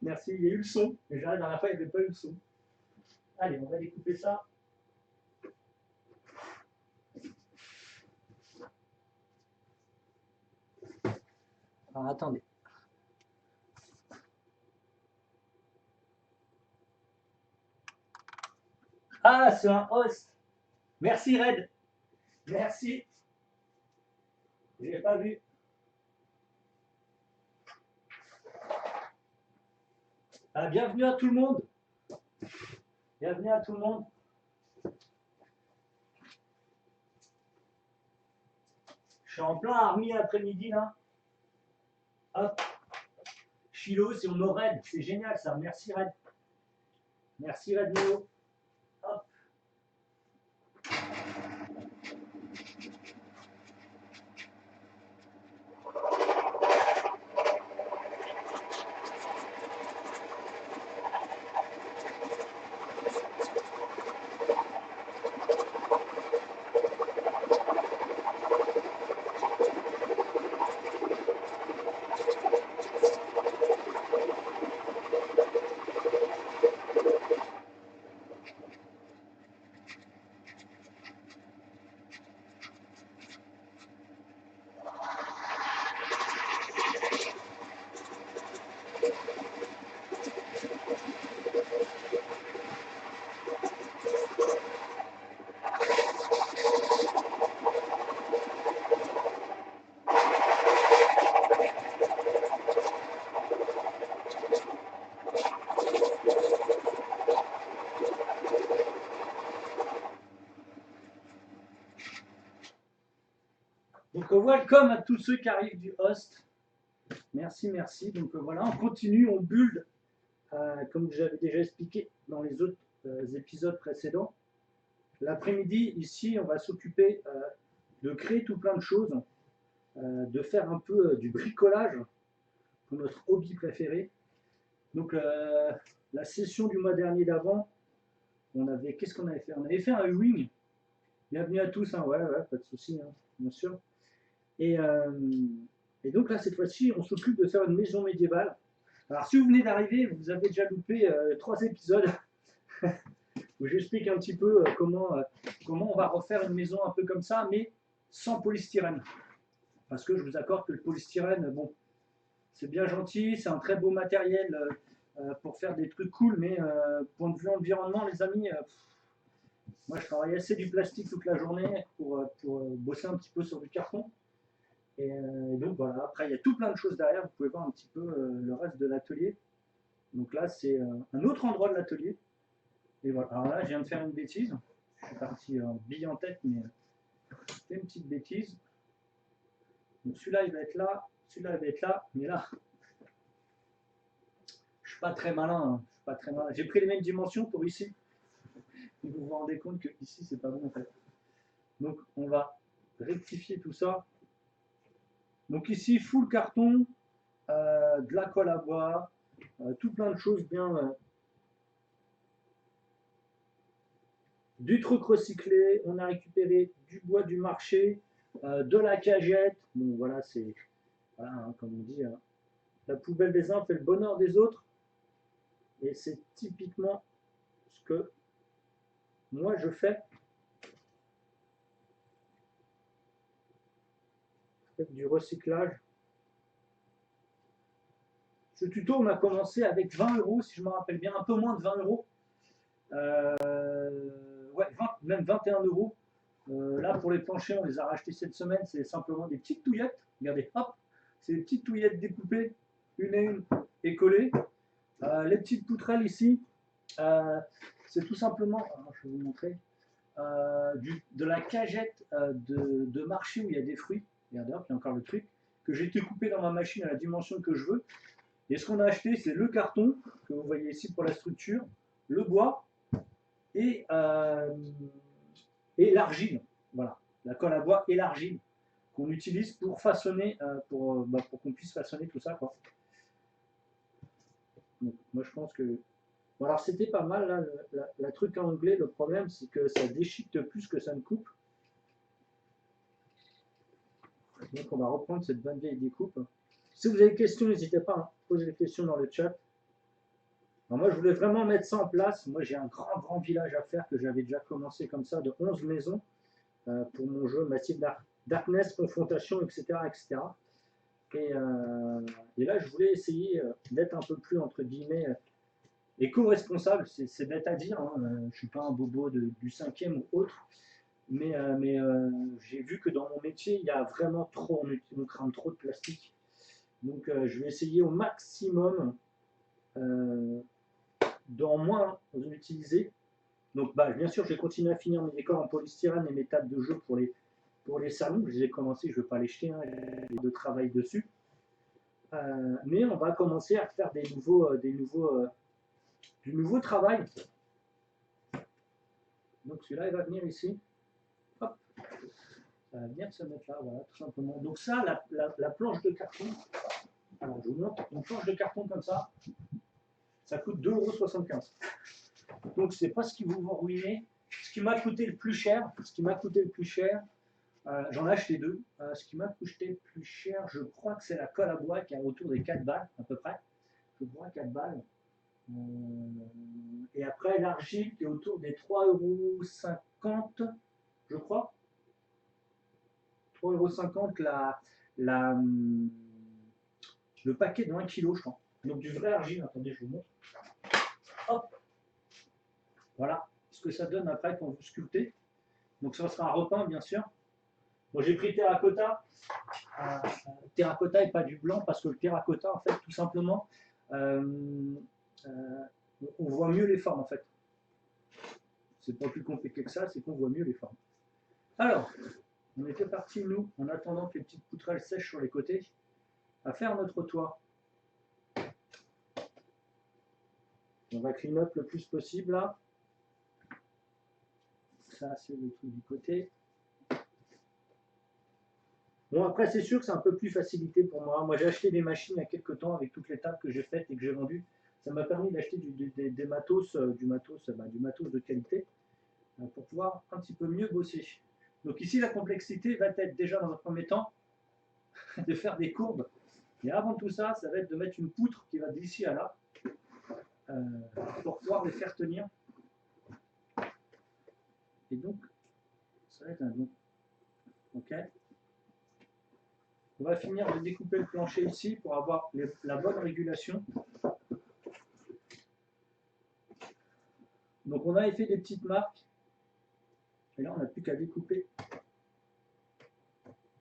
Merci, il y a eu le son. Mais la dernière fois, il n'y avait pas eu le son. Allez, on va découper ça. Alors attendez. Ah, c'est un host. Merci Red. Merci. Je l'ai pas vu. Ah, bienvenue à tout le monde. Bienvenue à tout le monde. Je suis en plein army après-midi là. Hop. Chilo, c'est mon Red. C'est génial ça. Merci Red. Merci Red Neo. Hop. Donc welcome à tous ceux qui arrivent du host. Merci, merci. Donc voilà, on continue, on build, comme j'avais déjà expliqué dans les autres épisodes précédents. L'après-midi, ici, on va s'occuper de créer tout plein de choses, de faire un peu du bricolage pour notre hobby préféré. Donc la session du mois dernier d'avant, qu'est-ce qu'on avait fait? On avait fait un wing. Bienvenue à tous, hein. Ouais, pas de souci, hein, bien sûr. Et donc là, cette fois-ci, on s'occupe de faire une maison médiévale. Alors, si vous venez d'arriver, vous avez déjà loupé 3 épisodes où j'explique un petit peu comment on va refaire une maison un peu comme ça, mais sans polystyrène. Parce que je vous accorde que le polystyrène, bon, c'est bien gentil, c'est un très beau matériel pour faire des trucs cool, mais point de vue environnement, les amis, moi je travaille assez du plastique toute la journée pour bosser un petit peu sur du carton. Et donc voilà, après il y a tout plein de choses derrière, vous pouvez voir un petit peu le reste de l'atelier. Donc là c'est un autre endroit de l'atelier. Et voilà, alors là je viens de faire une bêtise, je suis parti en bille en tête, mais c'était une petite bêtise. Donc celui-là il va être là, celui-là il va être là, mais là pas très malin, hein. Je suis pas très malin. J'ai pris les mêmes dimensions pour ici. Et vous vous rendez compte que ici c'est pas bon en fait. Donc on va rectifier tout ça. Donc ici full carton, de la colle à bois, tout plein de choses bien. Du truc recyclé, on a récupéré du bois du marché, de la cagette. Bon voilà, c'est voilà, hein, comme on dit, hein, la poubelle des uns fait le bonheur des autres. Et c'est typiquement ce que moi je fais. Avec du recyclage. Ce tuto, on a commencé avec 20 euros, si je me rappelle bien, un peu moins de 20 euros. Ouais, 20, même 21 euros. Là, pour les planchers, on les a rachetés cette semaine. C'est simplement des petites touillettes. Regardez, hop, c'est des petites touillettes découpées, une à une, et collées. Les petites poutrelles ici, c'est tout simplement, je vais vous montrer, de la cagette de marché où il y a des fruits. Regardez, hop, il y a encore le truc que j'ai découpé dans ma machine à la dimension que je veux. Et ce qu'on a acheté, c'est le carton que vous voyez ici pour la structure, le bois et l'argile. Voilà, la colle à bois et l'argile qu'on utilise pour façonner, pour qu'on puisse façonner tout ça, quoi. Donc, moi, je pense que. Bon, alors, c'était pas mal, là, la truc en anglais. Le problème, c'est que ça déchiquete plus que ça ne coupe. Donc, on va reprendre cette bonne vieille découpe. Si vous avez des questions, n'hésitez pas à poser des questions dans le chat. Alors moi, je voulais vraiment mettre ça en place. Moi, j'ai un grand village à faire que j'avais déjà commencé comme ça, de 11 maisons pour mon jeu Massive Darkness, Confrontation, etc. etc. Et là, je voulais essayer d'être un peu plus, entre guillemets, éco-responsable. C'est bête à dire, hein. Je ne suis pas un bobo du 5e ou autre. Mais j'ai vu que dans mon métier, il y a vraiment trop, on crame trop de plastique. Donc, je vais essayer au maximum d'en moins en utiliser. Donc, bien sûr, je vais continuer à finir mes décors en polystyrène et mes tables de jeu pour les salons. Je les ai commencés, je ne veux pas les jeter, hein, j'ai de travail dessus. Mais on va commencer à faire du nouveau travail. Donc, celui-là, il va venir ici. Hop. Ça va venir se mettre là, voilà, tout simplement. Donc, ça, la planche de carton. Alors, je vous montre une planche de carton comme ça. Ça coûte 2,75 €. Donc, c'est pas ce qui vous va ruiner. Ce qui m'a coûté le plus cher, j'en ai acheté deux. Ce qui m'a coûté le plus cher, je crois que c'est la colle à bois qui est autour des 4 balles, à peu près. Je crois 4 balles. Et après, l'argile qui est autour des 3,50 €, je crois. 3,50 € le paquet de 1 kg, je crois. Donc du vrai argile, attendez, je vous montre. Hop. Voilà ce que ça donne après quand vous sculptez. Donc ça sera un repeint, bien sûr. Bon, j'ai pris terracotta. Terracotta et pas du blanc, parce que le terracotta, en fait, tout simplement, on voit mieux les formes, en fait. C'est pas plus compliqué que ça, c'est qu'on voit mieux les formes. Alors, on était parti, nous, en attendant que les petites poutrelles sèchent sur les côtés, à faire notre toit. On va clean up le plus possible, là. Ça, c'est le truc du côté. Bon, après, c'est sûr que c'est un peu plus facilité pour moi. Moi, j'ai acheté des machines il y a quelques temps avec toutes les tables que j'ai faites et que j'ai vendues. Ça m'a permis d'acheter du matos de qualité pour pouvoir un petit peu mieux bosser. Donc ici, la complexité va être déjà dans un premier temps de faire des courbes. Et avant tout ça, ça va être de mettre une poutre qui va d'ici à là pour pouvoir les faire tenir. Et donc, ça va être un bon. Ok. On va finir de découper le plancher ici pour avoir la bonne régulation. Donc on avait fait des petites marques. Et là, on n'a plus qu'à découper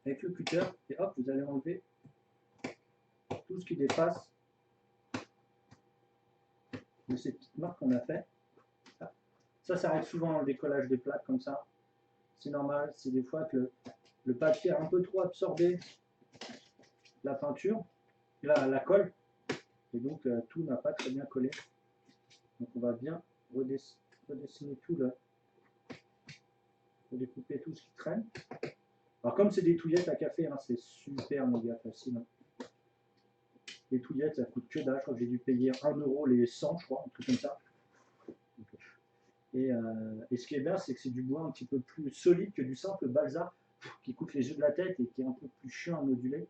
avec le cutter. Et hop, vous allez enlever tout ce qui dépasse de ces petites marques qu'on a fait. Ça arrive souvent dans le décollage des plaques comme ça. C'est normal, c'est des fois que le papier a un peu trop absorbé la peinture, la colle. Et donc tout n'a pas très bien collé. Donc on va bien redessiner tout là. Pour découper tout ce qui traîne. Alors comme c'est des touillettes à café, hein, c'est super méga facile. Hein. Les touillettes, ça coûte que dalle. Je crois que j'ai dû payer 1 euro les 100, je crois, un truc comme ça. Et ce qui est bien, c'est que c'est du bois un petit peu plus solide que du simple balsa qui coûte les yeux de la tête et qui est un peu plus chiant à moduler.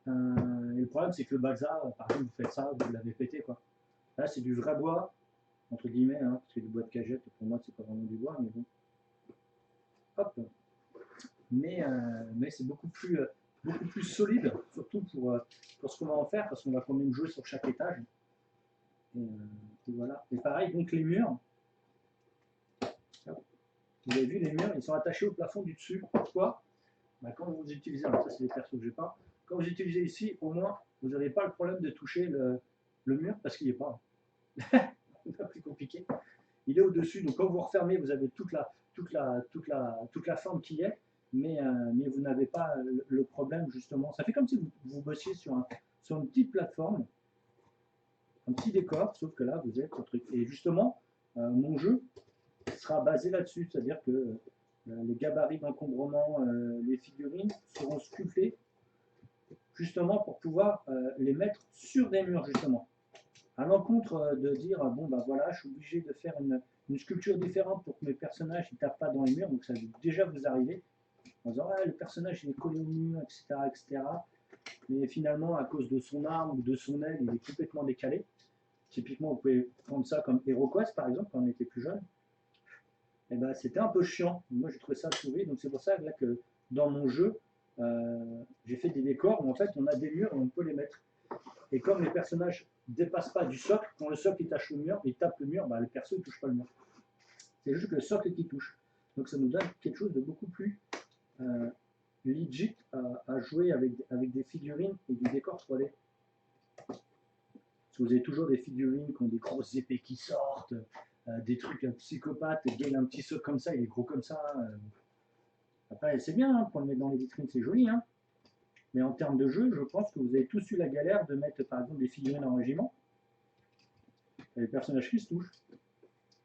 Et le problème, c'est que le balsa, par exemple, vous faites ça, vous l'avez pété, quoi. Là, c'est du vrai bois, entre guillemets, hein, parce que du bois de cagette, pour moi, c'est pas vraiment du bois, mais bon. Hop. Mais c'est beaucoup plus solide, surtout pour ce qu'on va en faire, parce qu'on va quand même jouer sur chaque étage. Et voilà. Et pareil, donc les murs, vous avez vu, les murs, ils sont attachés au plafond du dessus. Pourquoi? Quand vous utilisez, alors ça c'est des persos que j'ai pas, quand vous utilisez ici, au moins, vous n'avez pas le problème de toucher le mur, parce qu'il n'est pas. C'est pas plus compliqué. Il est au-dessus, donc quand vous refermez, vous avez toute la forme qui est, mais vous n'avez pas le problème justement. Ça fait comme si vous bossiez sur une petite plateforme, un petit décor, sauf que là vous êtes sur truc. Et justement, mon jeu sera basé là-dessus, c'est-à-dire que les gabarits d'encombrement, les figurines seront sculptées justement pour pouvoir les mettre sur des murs justement. À l'encontre de dire bon bah voilà, je suis obligé de faire une sculpture différente pour que mes personnages ne tapent pas dans les murs, donc ça va déjà vous arriver en disant le personnage il est collé au mur, etc., etc. Mais finalement, à cause de son arme ou de son aile, il est complètement décalé. Typiquement, vous pouvez prendre ça comme HeroQuest par exemple, quand on était plus jeune. Et ben, c'était un peu chiant. Moi, j'ai trouvé ça pourri, donc c'est pour ça là, que dans mon jeu, j'ai fait des décors où en fait on a des murs et on peut les mettre. Et comme les personnages ne dépassent pas du socle, quand le socle il tâche le mur, il tape le mur, bah, le perso ne touche pas le mur. C'est juste le socle qui touche. Donc ça nous donne quelque chose de beaucoup plus legit à jouer avec des figurines et du décor 3D. Parce que vous avez toujours des figurines qui ont des grosses épées qui sortent, des trucs psychopathes, et gagne un petit socle comme ça, il est gros comme ça. Après, c'est bien, hein, pour le mettre dans les vitrines, c'est joli. Hein. Mais en termes de jeu, je pense que vous avez tous eu la galère de mettre par exemple des figurines en régiment. Et les personnages qui se touchent.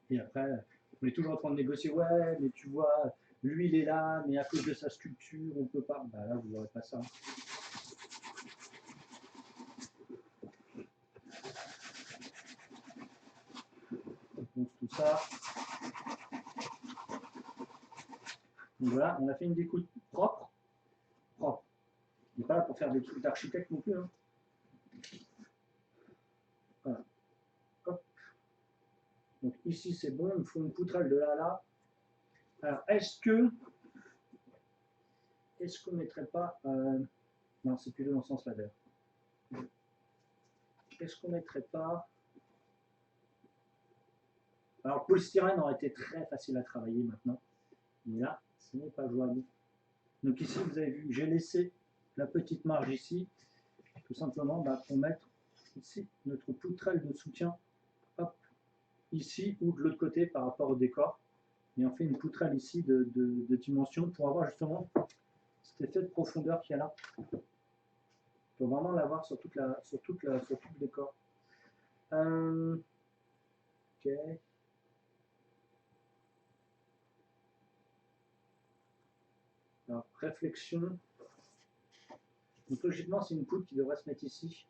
Et après, on est toujours en train de négocier, ouais, mais tu vois, lui il est là, mais à cause de sa sculpture, on peut pas. Bah là, vous n'aurez pas ça. On ponce tout ça. Donc voilà, on a fait une découpe propre. Propre. On n'est pas là pour faire des trucs d'architecte non plus. Hein. Voilà. Hop. Donc ici c'est bon, il me faut une poutrelle de là à là. Alors est-ce qu'on ne mettrait pas. Non, c'est plutôt dans ce sens-là d'ailleurs. Est-ce qu'on ne mettrait pas. Alors le polystyrène aurait été très facile à travailler maintenant. Mais là, ce n'est pas jouable. Donc ici, vous avez vu, j'ai laissé la petite marge ici, tout simplement pour mettre ici notre poutrelle de soutien, hop, ici ou de l'autre côté par rapport au décor. Et on fait une poutrelle ici de dimension pour avoir justement cet effet de profondeur qu'il y a là. Il faut vraiment l'avoir sur tout le décor. Ok. Alors, réflexion. Donc, logiquement, c'est une poutre qui devrait se mettre ici.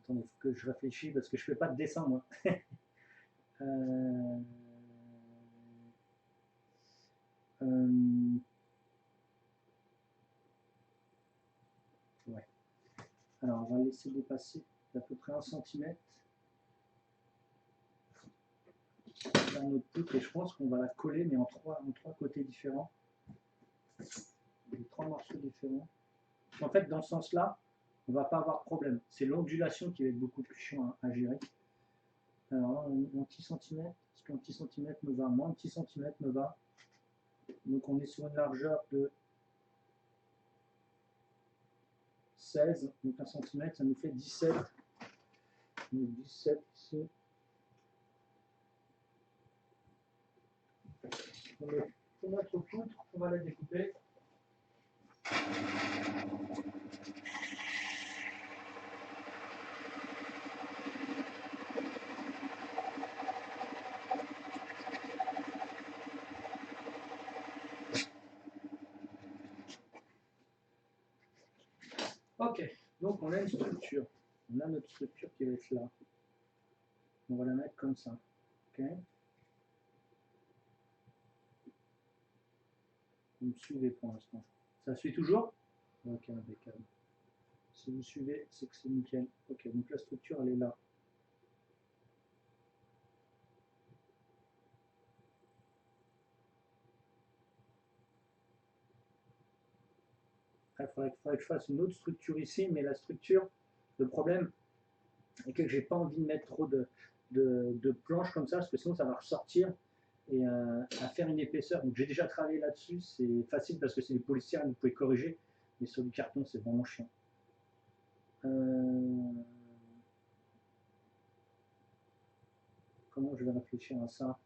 Attendez, il faut que je réfléchisse parce que je ne fais pas de dessin, moi. Ouais. Alors, on va laisser dépasser d'à peu près 1 cm. Faire notre poutre et je pense qu'on va la coller, mais en trois côtés différents. Les 3 morceaux différents. En fait, dans ce sens-là, on ne va pas avoir de problème. C'est l'ondulation qui va être beaucoup plus chiant à gérer. Alors, un petit centimètre, parce qu'un petit centimètre me va, moins un petit centimètre me va. Donc, on est sur une largeur de 16, donc 1 cm, ça nous fait 17. Donc 17 ici. pour notre poutre, on va la découper. Ok, donc on a une structure. On a notre structure qui va être là. On va la mettre comme ça. Ok. Vous me suivez pour l'instant. Ça suit toujours? Ok, impeccable. Si vous suivez, c'est que c'est nickel. Ok, donc la structure, elle est là. Après, il faudrait que je fasse une autre structure ici, mais la structure, le problème est que j'ai pas envie de mettre trop de planches comme ça, parce que sinon ça va ressortir et à faire une épaisseur. Donc j'ai déjà travaillé là-dessus, c'est facile parce que c'est des polystyrène, vous pouvez corriger, mais sur du carton, c'est vraiment chiant. Comment je vais réfléchir à ça?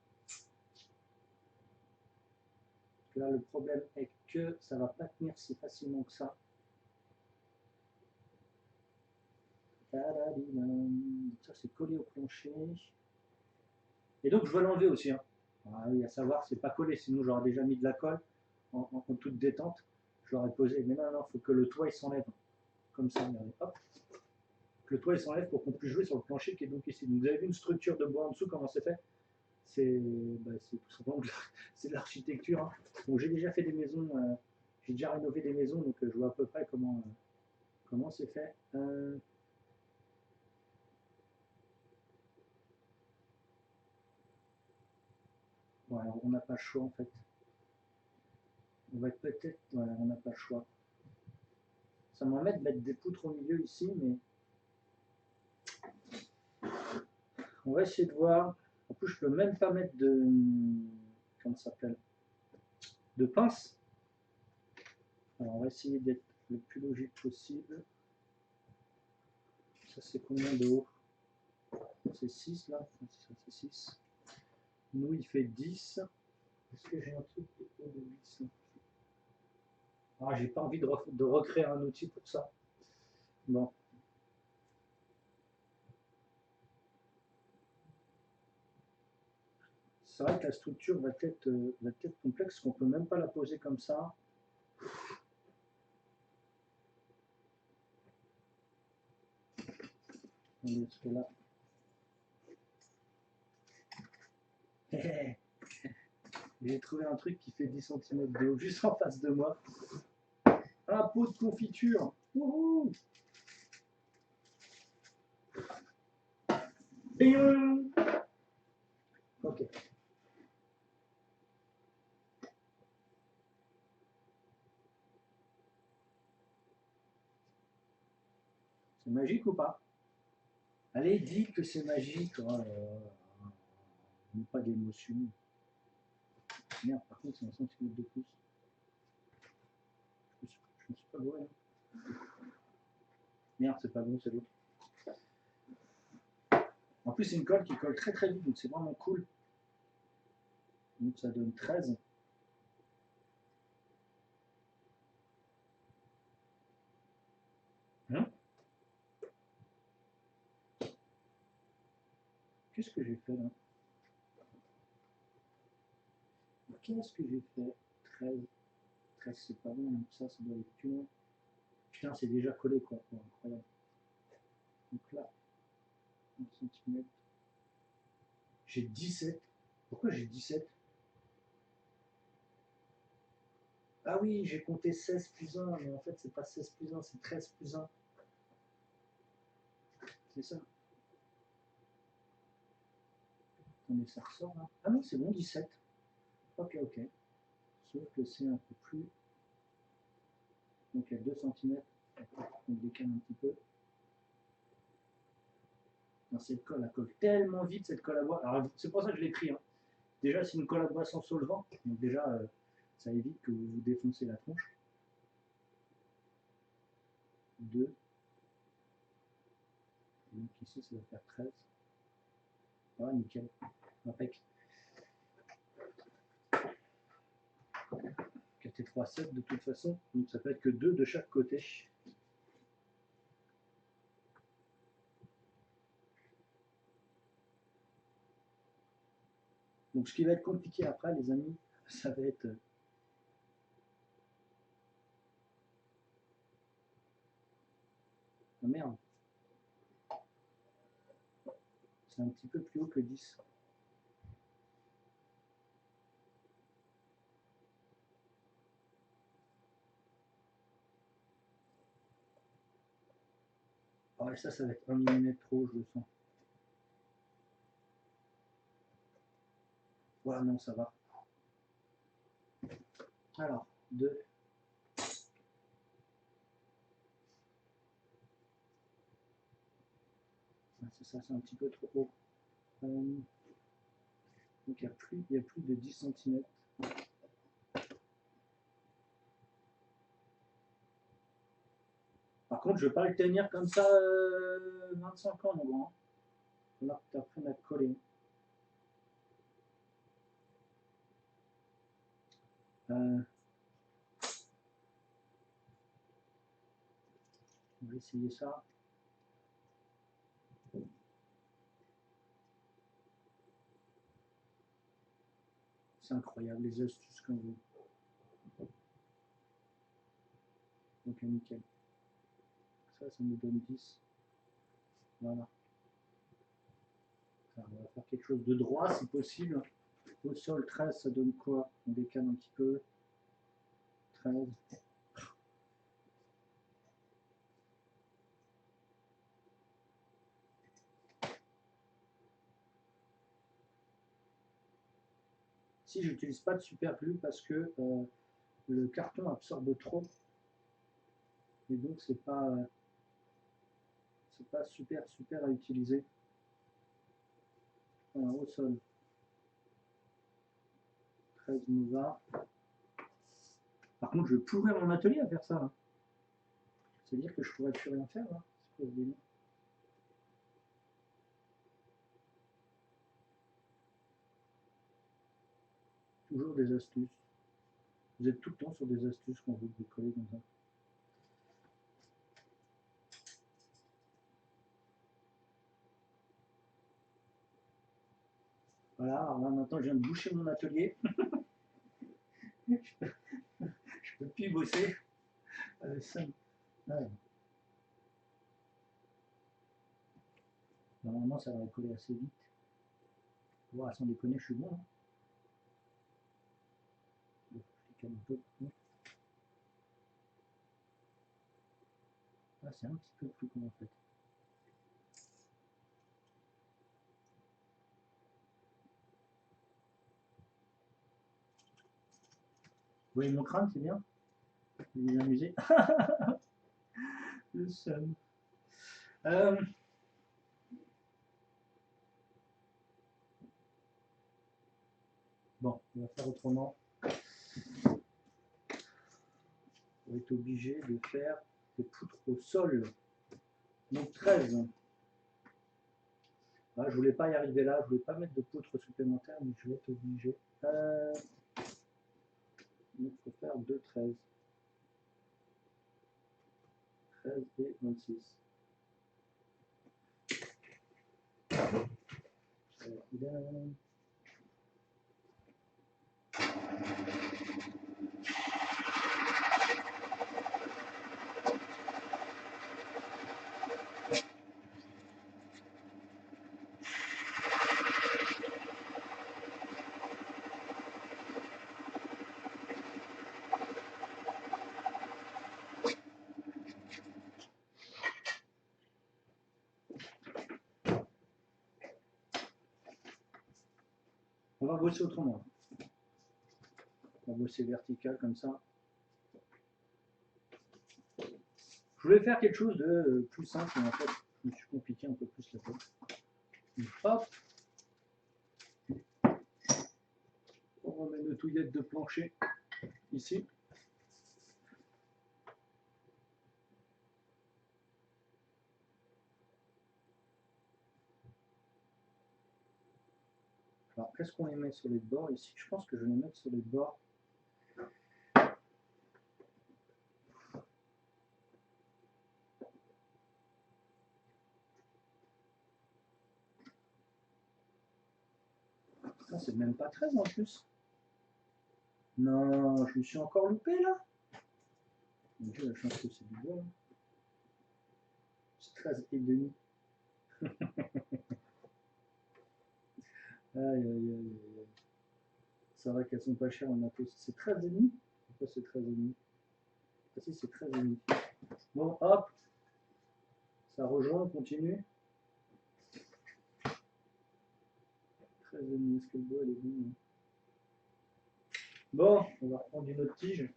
Là, le problème est que ça va pas tenir si facilement que ça. Ça, c'est collé au plancher. Et donc, je vais l'enlever aussi. Hein. Ah oui, à savoir, c'est pas collé, sinon j'aurais déjà mis de la colle en toute détente. Je l'aurais posé. Mais non, non, il faut que le toit il s'enlève. Comme ça, regardez. Hop. Que le toit il s'enlève pour qu'on puisse jouer sur le plancher qui est donc ici. Donc, vous avez vu une structure de bois en dessous, comment c'est fait? C'est tout simplement c'est de l'architecture. Hein. Donc, j'ai déjà fait des maisons, j'ai déjà rénové des maisons, donc je vois à peu près comment c'est fait. Bon, alors, on n'a pas le choix en fait. On va peut-être. Voilà, on n'a pas le choix. Ça m'embête de mettre des poutres au milieu ici, mais on va essayer de voir. En plus, je peux même pas mettre de. Comment ça s'appelle? De pince. Alors, on va essayer d'être le plus logique possible. Ça, c'est combien de haut? C'est 6 là. Ça, c'est 6. Nous, il fait 10. Est-ce que j'ai un truc de 10 là? Ah, j'ai pas envie de recréer un outil pour ça. Bon. C'est vrai que la structure va être complexe, qu'on peut même pas la poser comme ça. Là. J'ai trouvé un truc qui fait 10 cm de haut juste en face de moi. Un pot de confiture. Wouhou! Ok. C'est magique ou pas? Allez, dis que c'est magique. Oh, pas d'émotion. Merde, par contre, c'est un centimètre de plus. Je me suis pas gouré. Hein. Merde, c'est pas bon, c'est l'autre. En plus, c'est une colle qui colle très très vite, donc c'est vraiment cool. Donc ça donne 13. Hein? Qu'est-ce que j'ai fait là? Qu'est-ce que j'ai fait? 13. 13, c'est pas bon, donc ça doit être plus loin. Putain, c'est déjà collé quoi. Oh, incroyable. Donc là, 1 cm. J'ai 17. Pourquoi j'ai 17? Ah oui, j'ai compté 16 plus 1, mais en fait, c'est pas 16 plus 1, c'est 13 plus 1. C'est ça. Attendez, ça ressort là. Ah non, c'est bon, 17. Ok, ok. Sauf que c'est un peu plus. Donc il y a 2 cm. On décale un petit peu. Cette colle, elle colle tellement vite, cette colle à bois. Alors, c'est pour ça que je l'ai pris. Hein. Déjà, c'est une colle à bois sans solvant. Donc déjà, ça évite que vous vous défoncez la tronche. 2. Donc ici, ça va faire 13. Ah, nickel. Impec. fera 7 de toute façon, donc ça peut être que 2 de chaque côté. Donc ce qui va être compliqué après, les amis, ça va être... Oh merde. C'est un petit peu plus haut que 10. Ah ouais, ça va être 1 mm trop, je le sens. Voilà, non, ça va. Alors, 2. C'est ça, c'est un petit peu trop haut. Donc il y a plus de 10 cm. Par contre, je ne vais pas le tenir comme ça 25 ans, mon grand. Il va falloir que tu apprennes à coller. On va essayer ça. C'est incroyable les astuces qu'on veut. Donc nickel. Ça nous donne 10. Voilà. Alors, on va faire quelque chose de droit si possible. Au sol 13, ça donne quoi? On décale un petit peu. 13. Si j'utilise pas de super glue parce que le carton absorbe trop. Et donc c'est pas super à utiliser. Alors, au sol 13 me va. Par contre je pourrais mon atelier à faire ça hein. C'est-à-dire que je pourrais plus rien faire là. C'est quoi ce délire? Toujours des astuces. Vous êtes tout le temps sur des astuces quand vous bricolez comme ça. Voilà, alors là maintenant je viens de boucher mon atelier. Je peux plus bosser. Ouais. Normalement ça va coller assez vite. Wow, sans déconner, je suis bon. Hein. Je un peu. Ah, c'est un petit peu plus con en fait. Vous voyez mon crâne, c'est bien? Vous vous amusez? Le seum. Bon, on va faire autrement. On va être obligé de faire des poutres au sol. Donc 13. Ah, je voulais pas y arriver là, je voulais pas mettre de poutres supplémentaires, mais je vais être obligé. Donc il faut faire 2 13. 13 et 26. On va bosser autrement. On va bosser vertical comme ça. Je voulais faire quelque chose de plus simple, mais en fait, je me suis compliqué un peu plus la tête. Hop. On remet nos touillettes de plancher ici. Alors, est-ce qu'on les met sur les bords ici? Je pense que je vais les mettre sur les bords. c'est même pas 13 en plus. Non, je me suis encore loupé là. Mon Dieu, la chance que c'est du bois. C'est 13 et demi. Aïe, aïe, aïe, aïe. Ça va qu'elles sont pas chères en matos. C'est 13 et demi. Pourquoi c'est 13 et demi? Ah si, c'est 13 et demi. Bon, hop. Ça rejoint, on continue. 13 et demi. Est-ce que le bois est bon? Bon, on va reprendre une autre tige.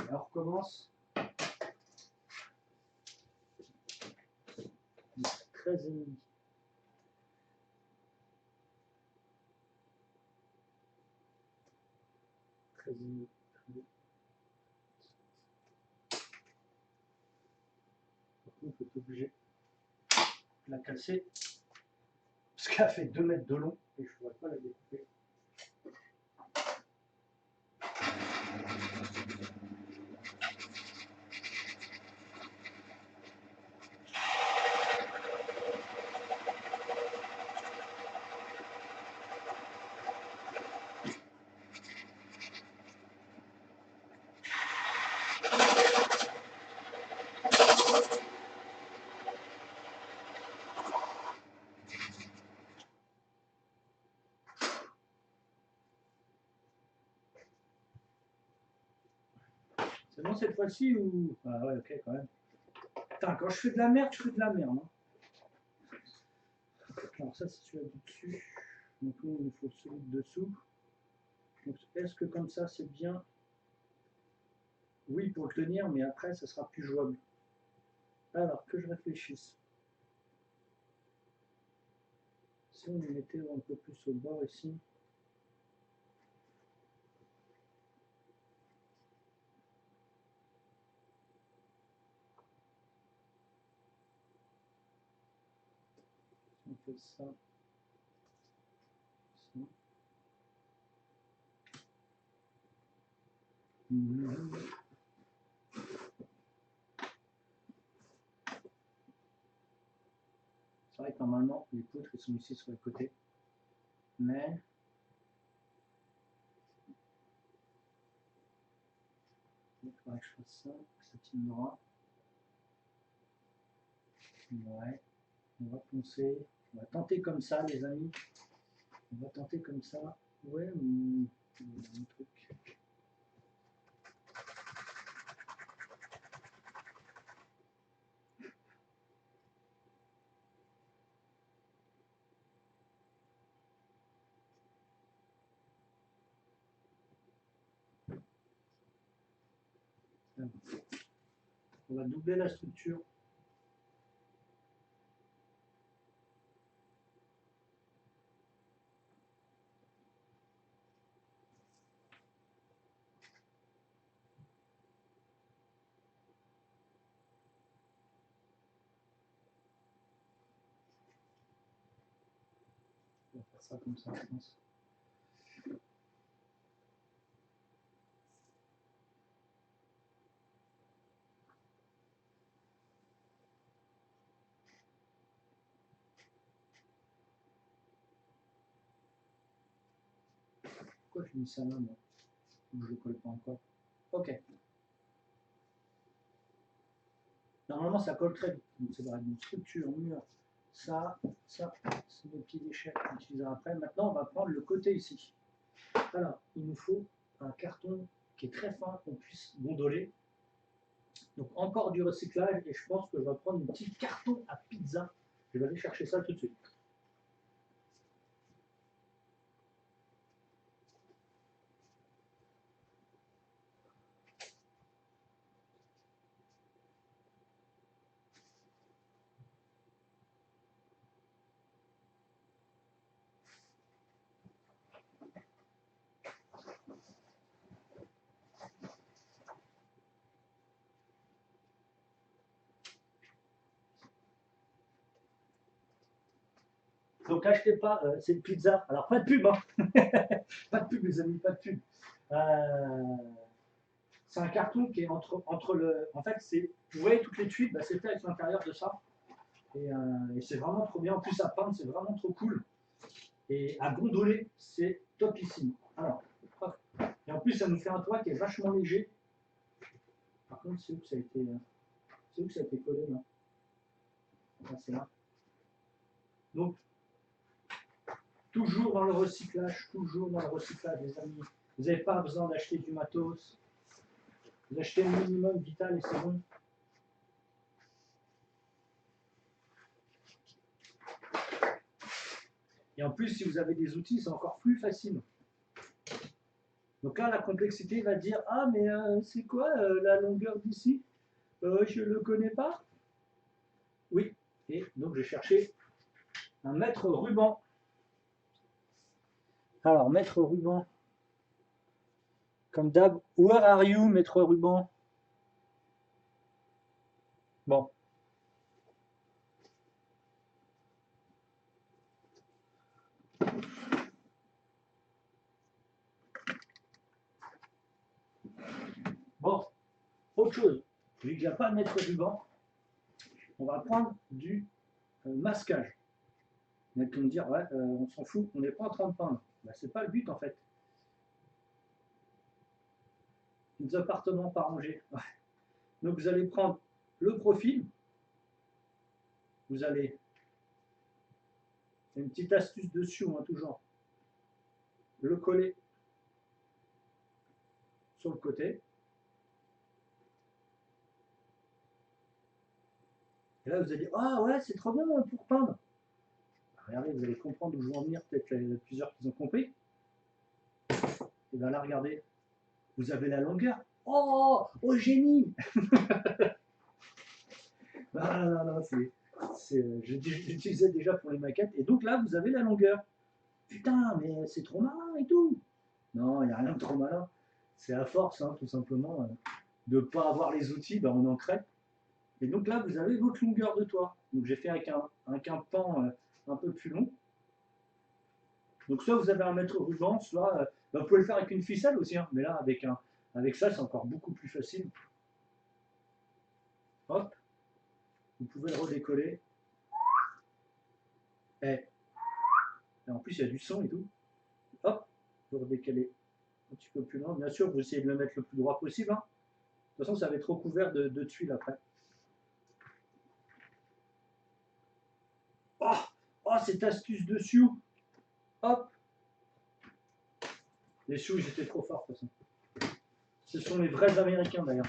Alors, on recommence. 13 et demi. Par contre, on est obligé de la casser parce qu'elle fait 2 mètres de long et je ne pourrais pas la découper. C'est bon cette fois-ci ou... Ah ouais, ok, quand même. Putain, quand je fais de la merde, je fais de la merde. Hein. Alors ça, c'est celui-là du dessus. Donc nous, il nous faut celui de dessous. Donc est-ce que comme ça, c'est bien? Oui, pour le tenir, mais après, ça sera plus jouable. Alors, que je réfléchisse. Si on le mettait un peu plus au bord ici. On fait ça. Ça. C'est vrai que normalement, les poutres ils sont ici sur le côté. Mais il faudrait que je fasse ça, que ça tiendra. Ouais, on va poncer. On va tenter comme ça, les amis. On va tenter comme ça. Ouais, un truc. On va doubler la structure. On va faire ça comme ça, je pense. Pourquoi je mis ça là, moi? Je ne le colle pas encore. Ok. Normalement, ça colle très vite. Donc, c'est une structure, mur. Ça, c'est nos petits déchets qu'on utilisera après. Maintenant, on va prendre le côté ici. Alors, il nous faut un carton qui est très fin, qu'on puisse gondoler. Donc, encore du recyclage. Et je pense que je vais prendre un petit carton à pizza. Je vais aller chercher ça tout de suite. Donc achetez pas cette pizza. Alors pas de pub, hein. Pas de pub les amis, pas de pub. Euh, c'est un carton qui est entre le. En fait, c'est. Vous voyez toutes les tuiles, bah, c'est fait avec l'intérieur de ça. Et c'est vraiment trop bien. En plus à peindre, c'est vraiment trop cool. Et à gondoler, c'est topissime. Alors, hop. Et en plus, ça nous fait un toit qui est vachement léger. Par contre, c'est où que ça a été. C'est où que ça a été collé là? Ah, c'est là. Donc, toujours dans le recyclage, les amis. Vous n'avez pas besoin d'acheter du matos. Vous achetez le minimum vital et c'est bon. Et en plus, si vous avez des outils, c'est encore plus facile. Donc là, la complexité va dire, ah, mais c'est quoi la longueur d'ici? Je ne le connais pas. Oui. Et donc, j'ai cherché un mètre ruban. Alors, mètre ruban. Comme d'hab, where are you, mètre ruban? Bon. Bon, autre chose. Vu qu'il n'y a pas de mètre ruban, on va prendre du masquage. On va me dire, ouais, on s'en fout, on n'est pas en train de peindre. Ben, c'est pas le but en fait. Des appartements pas rangés. Ouais. Donc vous allez prendre le profil. Vous allez. Une petite astuce dessus, hein, toujours. Le coller sur le côté. Et là, vous allez dire, ah ouais, c'est trop bien pour peindre. Regardez, vous allez comprendre où je veux en venir. Peut-être qu'il y en a plusieurs qui ont compris. Et bien là, regardez, vous avez la longueur. Oh, oh génie. Ah non, non, j'utilisais déjà pour les maquettes. Et donc là, vous avez la longueur. Putain, mais c'est trop malin et tout. Non, il n'y a rien de trop malin. C'est à force, hein, tout simplement, de ne pas avoir les outils, ben, on en crée. Et donc là, vous avez votre longueur de toit. Donc j'ai fait avec un pan un peu plus long. Donc soit vous avez un mètre ruban, soit ben, vous pouvez le faire avec une ficelle aussi. Hein, mais là, avec ça, c'est encore beaucoup plus facile. Hop, vous pouvez le redécoller. Et en plus, il y a du son et tout. Hop, vous redécalez un petit peu plus loin. Bien sûr, vous essayez de le mettre le plus droit possible. Hein. De toute façon, ça va être trop couvert de tuiles après. Oh, oh, cette astuce de Sioux. Hop. Les Sioux, ils étaient trop forts de toute façon. Ce sont les vrais Américains d'ailleurs.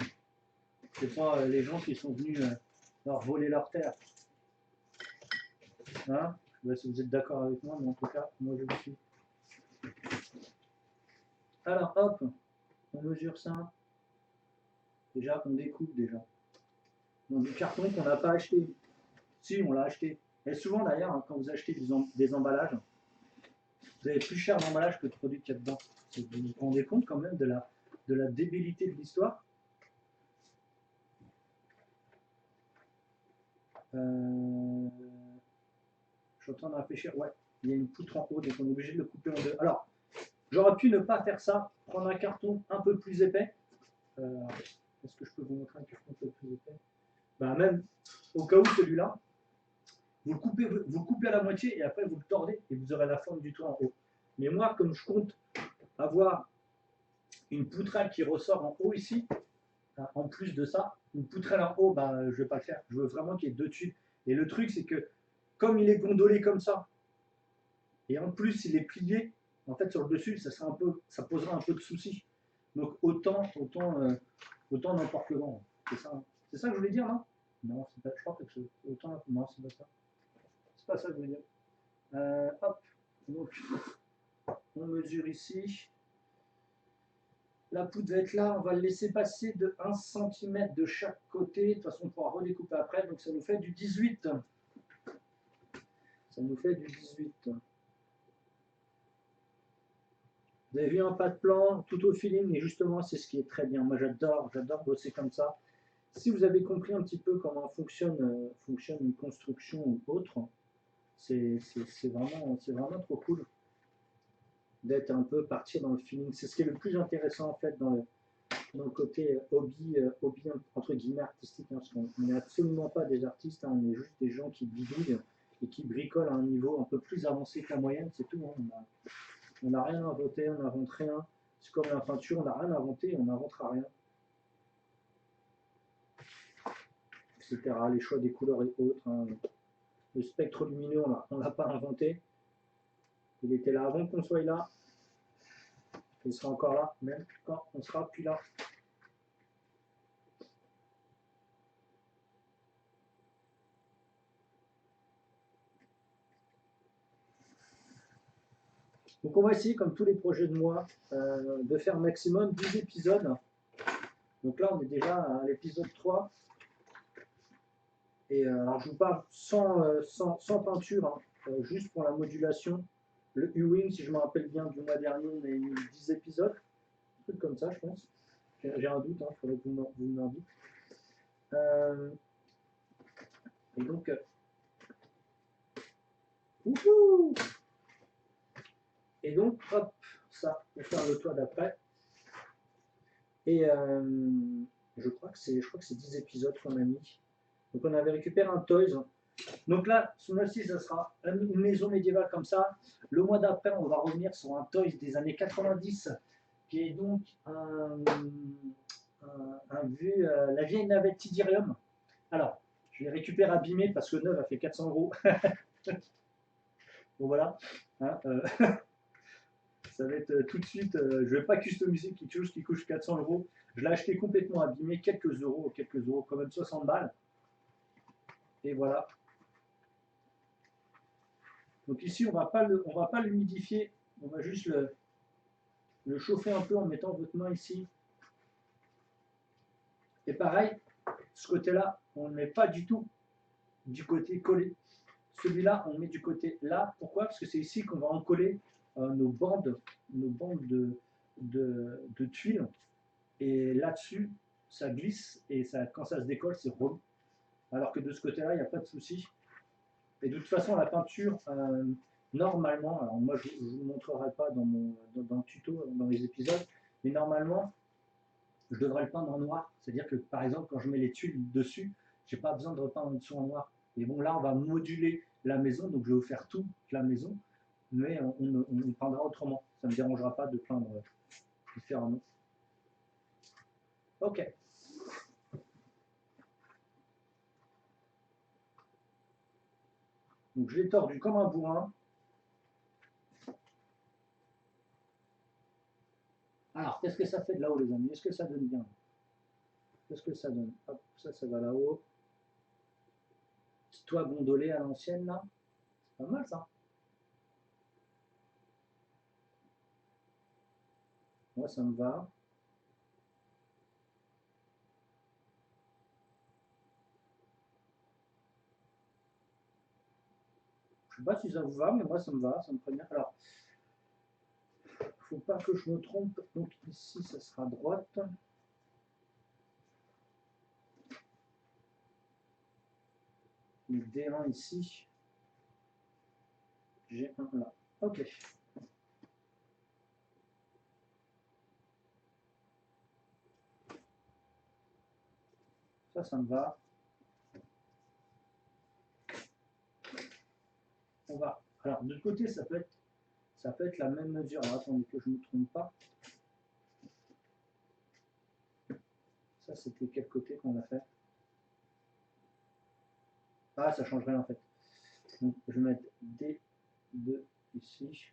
C'est pas les gens qui sont venus leur voler leur terre. Hein, je sais pas si vous êtes d'accord avec moi, mais en tout cas, moi je le suis. Alors hop, on mesure ça. Déjà, on découpe déjà. Dans du carton qu'on n'a pas acheté. Si, on l'a acheté. Et souvent d'ailleurs, hein, quand vous achetez des emballages, vous avez plus cher d'emballage que le produit qu'il y a dedans. Vous vous rendez compte quand même de la débilité de l'histoire. Je suis en train de réfléchir. Ouais, il y a une poutre en haut, donc on est obligé de le couper en deux. Alors, j'aurais pu ne pas faire ça, prendre un carton un peu plus épais. Est-ce que je peux vous montrer un carton un peu plus épais? Bah, même au cas où celui-là, vous le coupez à la moitié et après vous le tordez et vous aurez la forme du toit en haut. Mais moi, comme je compte avoir une poutrelle qui ressort en haut ici, en plus de ça, une poutrelle en haut, bah, je ne vais pas le faire. Je veux vraiment qu'il y ait deux tubes. Et le truc, c'est que comme il est gondolé comme ça, et en plus il est plié, en fait sur le dessus, ça posera un peu de soucis. Donc autant n'importe le vent. C'est ça que je voulais dire, non? Non, c'est pas, je crois que c'est autant, non, c'est pas ça. C'est pas ça que je voulais dire. Hop, donc on mesure ici. La poudre va être là, on va le laisser passer de 1 cm de chaque côté. De toute façon, on pourra redécouper après. Donc ça nous fait du 18. Ça nous fait du 18. Vous avez vu un pas de plan, tout au feeling, et justement, c'est ce qui est très bien. Moi, j'adore bosser comme ça. Si vous avez compris un petit peu comment fonctionne une construction ou autre, C'est vraiment trop cool d'être un peu partir dans le feeling. C'est ce qui est le plus intéressant en fait dans le côté hobby entre guillemets artistique, hein, parce qu'on n'est absolument pas des artistes, hein, on est juste des gens qui bidouillent et qui bricolent à un niveau un peu plus avancé que la moyenne, c'est tout. Hein. On n'a rien inventé, on n'invente rien. C'est comme la peinture, on n'a rien inventé, on n'inventera rien, etc. Les choix des couleurs et autres. Hein. Le spectre lumineux, on ne l'a pas inventé. Il était là avant qu'on soit là. Il sera encore là, même quand on sera plus là. Donc on va essayer, comme tous les projets de moi, de faire maximum 10 épisodes. Donc là, on est déjà à l'épisode 3. Et alors je vous parle sans peinture, hein, juste pour la modulation. Le Ewing, si je me rappelle bien, du mois dernier, on a eu 10 épisodes. Un truc comme ça, je pense. J'ai un doute, il faudrait que vous me l'indiquez. Et donc, wouhou! Et donc, hop, ça, pour faire le toit d'après. Et je crois que c'est 10 épisodes qu'on a mis. Donc on avait récupéré un Toys. Donc là, ce mois-ci, ça sera une maison médiévale comme ça. Le mois d'après, on va revenir sur un Toys des années 90, qui est donc la vieille navette Tidirium. Alors, je l'ai récupéré abîmé parce que le neuf a fait 400 euros. Bon voilà. Hein, ça va être tout de suite, je ne vais pas customiser quelque chose qui coûte 400 euros. Je l'ai acheté complètement abîmé, quelques euros, quand même 60 balles. Et voilà. Donc ici, on ne va pas l'humidifier, on va juste le chauffer un peu en mettant votre main ici. Et pareil, ce côté-là, on ne met pas du tout du côté collé. Celui-là, on met du côté là. Pourquoi? Parce que c'est ici qu'on va encoller nos bandes de tuiles. Et là-dessus, ça glisse et ça, quand ça se décolle, c'est rond. Alors que de ce côté-là, il n'y a pas de souci. Et de toute façon, la peinture, normalement, alors moi je ne vous montrerai pas dans le tuto, dans les épisodes, mais normalement, je devrais le peindre en noir. C'est-à-dire que par exemple, quand je mets les tuiles dessus, je n'ai pas besoin de repeindre en dessous en noir. Et bon, là, on va moduler la maison, donc je vais vous faire toute la maison, mais on peindra autrement. Ça ne me dérangera pas de peindre différemment. Ok. Donc je l'ai tordu comme un bourrin. Alors, qu'est-ce que ça fait de là-haut, les amis? Est-ce que ça donne bien? Qu'est-ce que ça donne? Hop, ça va là-haut. Petit toit gondolé à l'ancienne, là. C'est pas mal, ça. Moi, ça me va. Je sais pas si ça vous va, mais moi, ça me va. Ça me prévient. Alors, faut pas que je me trompe. Donc, ici, ça sera droite. Le D1 ici. J'ai un là. Ok. Ça me va. On va. Alors, de l'autre côté, ça peut être la même mesure. Alors, attendez que je ne me trompe pas. Ça, c'était quel côté qu'on a fait? Ah, ça change rien en fait. Donc, je vais mettre D2 ici.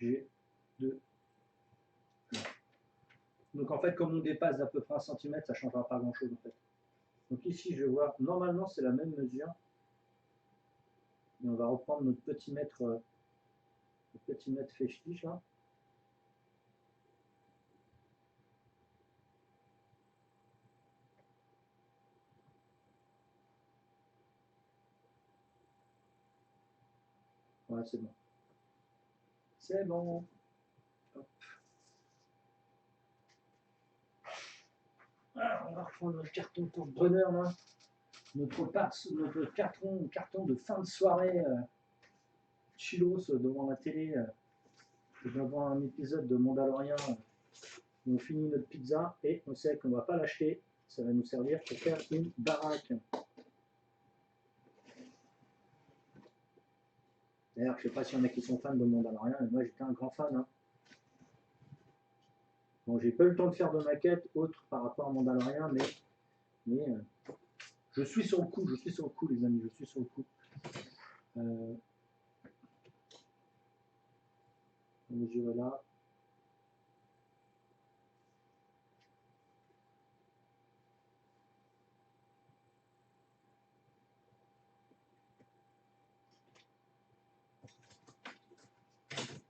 G2. Donc, en fait, comme on dépasse d'à peu près 1 cm, ça ne changera pas grand-chose en fait. Donc, ici, je vais voir. Normalement, c'est la même mesure. Et on va reprendre notre petit mètre fèche-tige là. Ouais, c'est bon. C'est bon. Hop. Alors, on va reprendre notre carton porte-bonheur là. notre carton de fin de soirée chillos devant la télé, devant un épisode de Mandalorian. On finit notre pizza et on sait qu'on ne va pas l'acheter. Ça va nous servir pour faire une baraque. D'ailleurs, je ne sais pas s'il y en a qui sont fans de Mandalorian, mais moi j'étais un grand fan. Hein. Bon, j'ai pas eu le temps de faire de maquette autre par rapport à Mandalorian, mais je suis sur le coup, les amis, je suis sur le coup. On mesure là.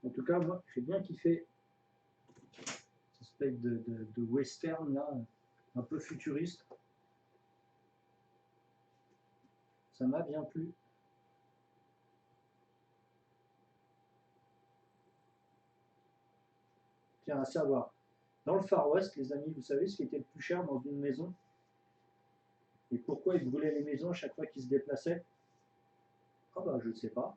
En tout cas, moi, j'ai bien kiffé cette espèce de western là, un peu futuriste. Ça m'a bien plu. Tiens, à savoir, dans le Far West, les amis, vous savez ce qui était le plus cher dans une maison? Et pourquoi ils brûlaient les maisons à chaque fois qu'ils se déplaçaient? Ah bah, je ne sais pas.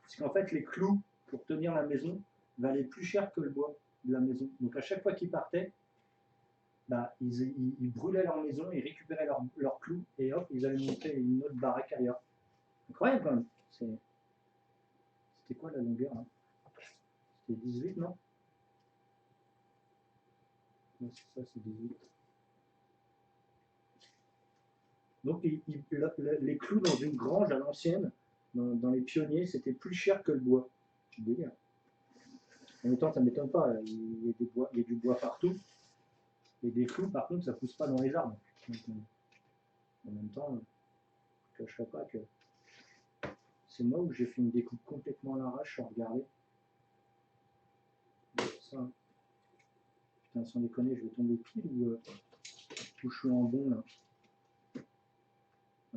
Parce qu'en fait, les clous pour tenir la maison valaient plus cher que le bois de la maison. Donc à chaque fois qu'ils partaient, bah, ils brûlaient leur maison, ils récupéraient leurs clous et hop, ils allaient monter une autre baraque ailleurs. Incroyable quand même. C'était quoi la longueur hein? C'était 18, non? Non, c'est ça, c'est 18. Donc les clous dans une grange à l'ancienne, dans les pionniers, c'était plus cher que le bois. C'est délire. En même temps, ça ne m'étonne pas. Il y a du bois partout. Et des clous, par contre, ça ne pousse pas dans les arbres. Donc, en même temps, je ne cacherai pas que c'est moi où j'ai fait une découpe complètement à l'arrache sans regarder. Ça, putain, sans déconner, je vais tomber pile ou je suis en bon là.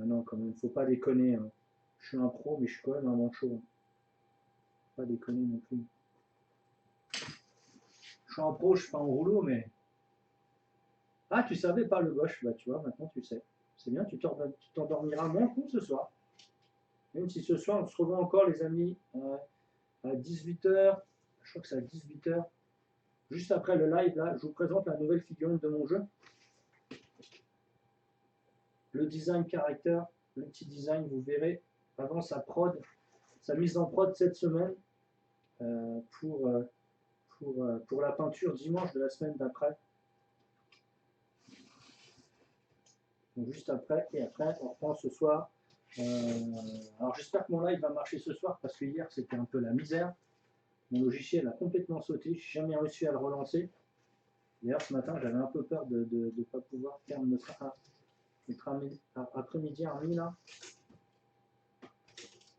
Ah non, quand même, faut pas déconner. Hein. Je suis un pro, mais je suis quand même un manchot. Hein. Faut pas déconner non plus. Je suis un pro, je suis pas en rouleau, mais. Ah, tu savais pas le gauche, bah tu vois, maintenant tu sais. C'est bien, tu t'endormiras moins con ce soir. Même si ce soir, on se revoit encore, les amis, à 18h. Je crois que c'est à 18h. Juste après le live, là, je vous présente la nouvelle figurine de mon jeu. Le design character, le petit design, vous verrez, avant sa prod, sa mise en prod cette semaine pour la peinture dimanche de la semaine d'après. Donc juste après, et après, on reprend ce soir. Alors j'espère que mon live va marcher ce soir parce que hier c'était un peu la misère. Mon logiciel a complètement sauté, je n'ai jamais réussi à le relancer. D'ailleurs ce matin j'avais un peu peur de ne pas pouvoir faire notre après-midi en nuit là.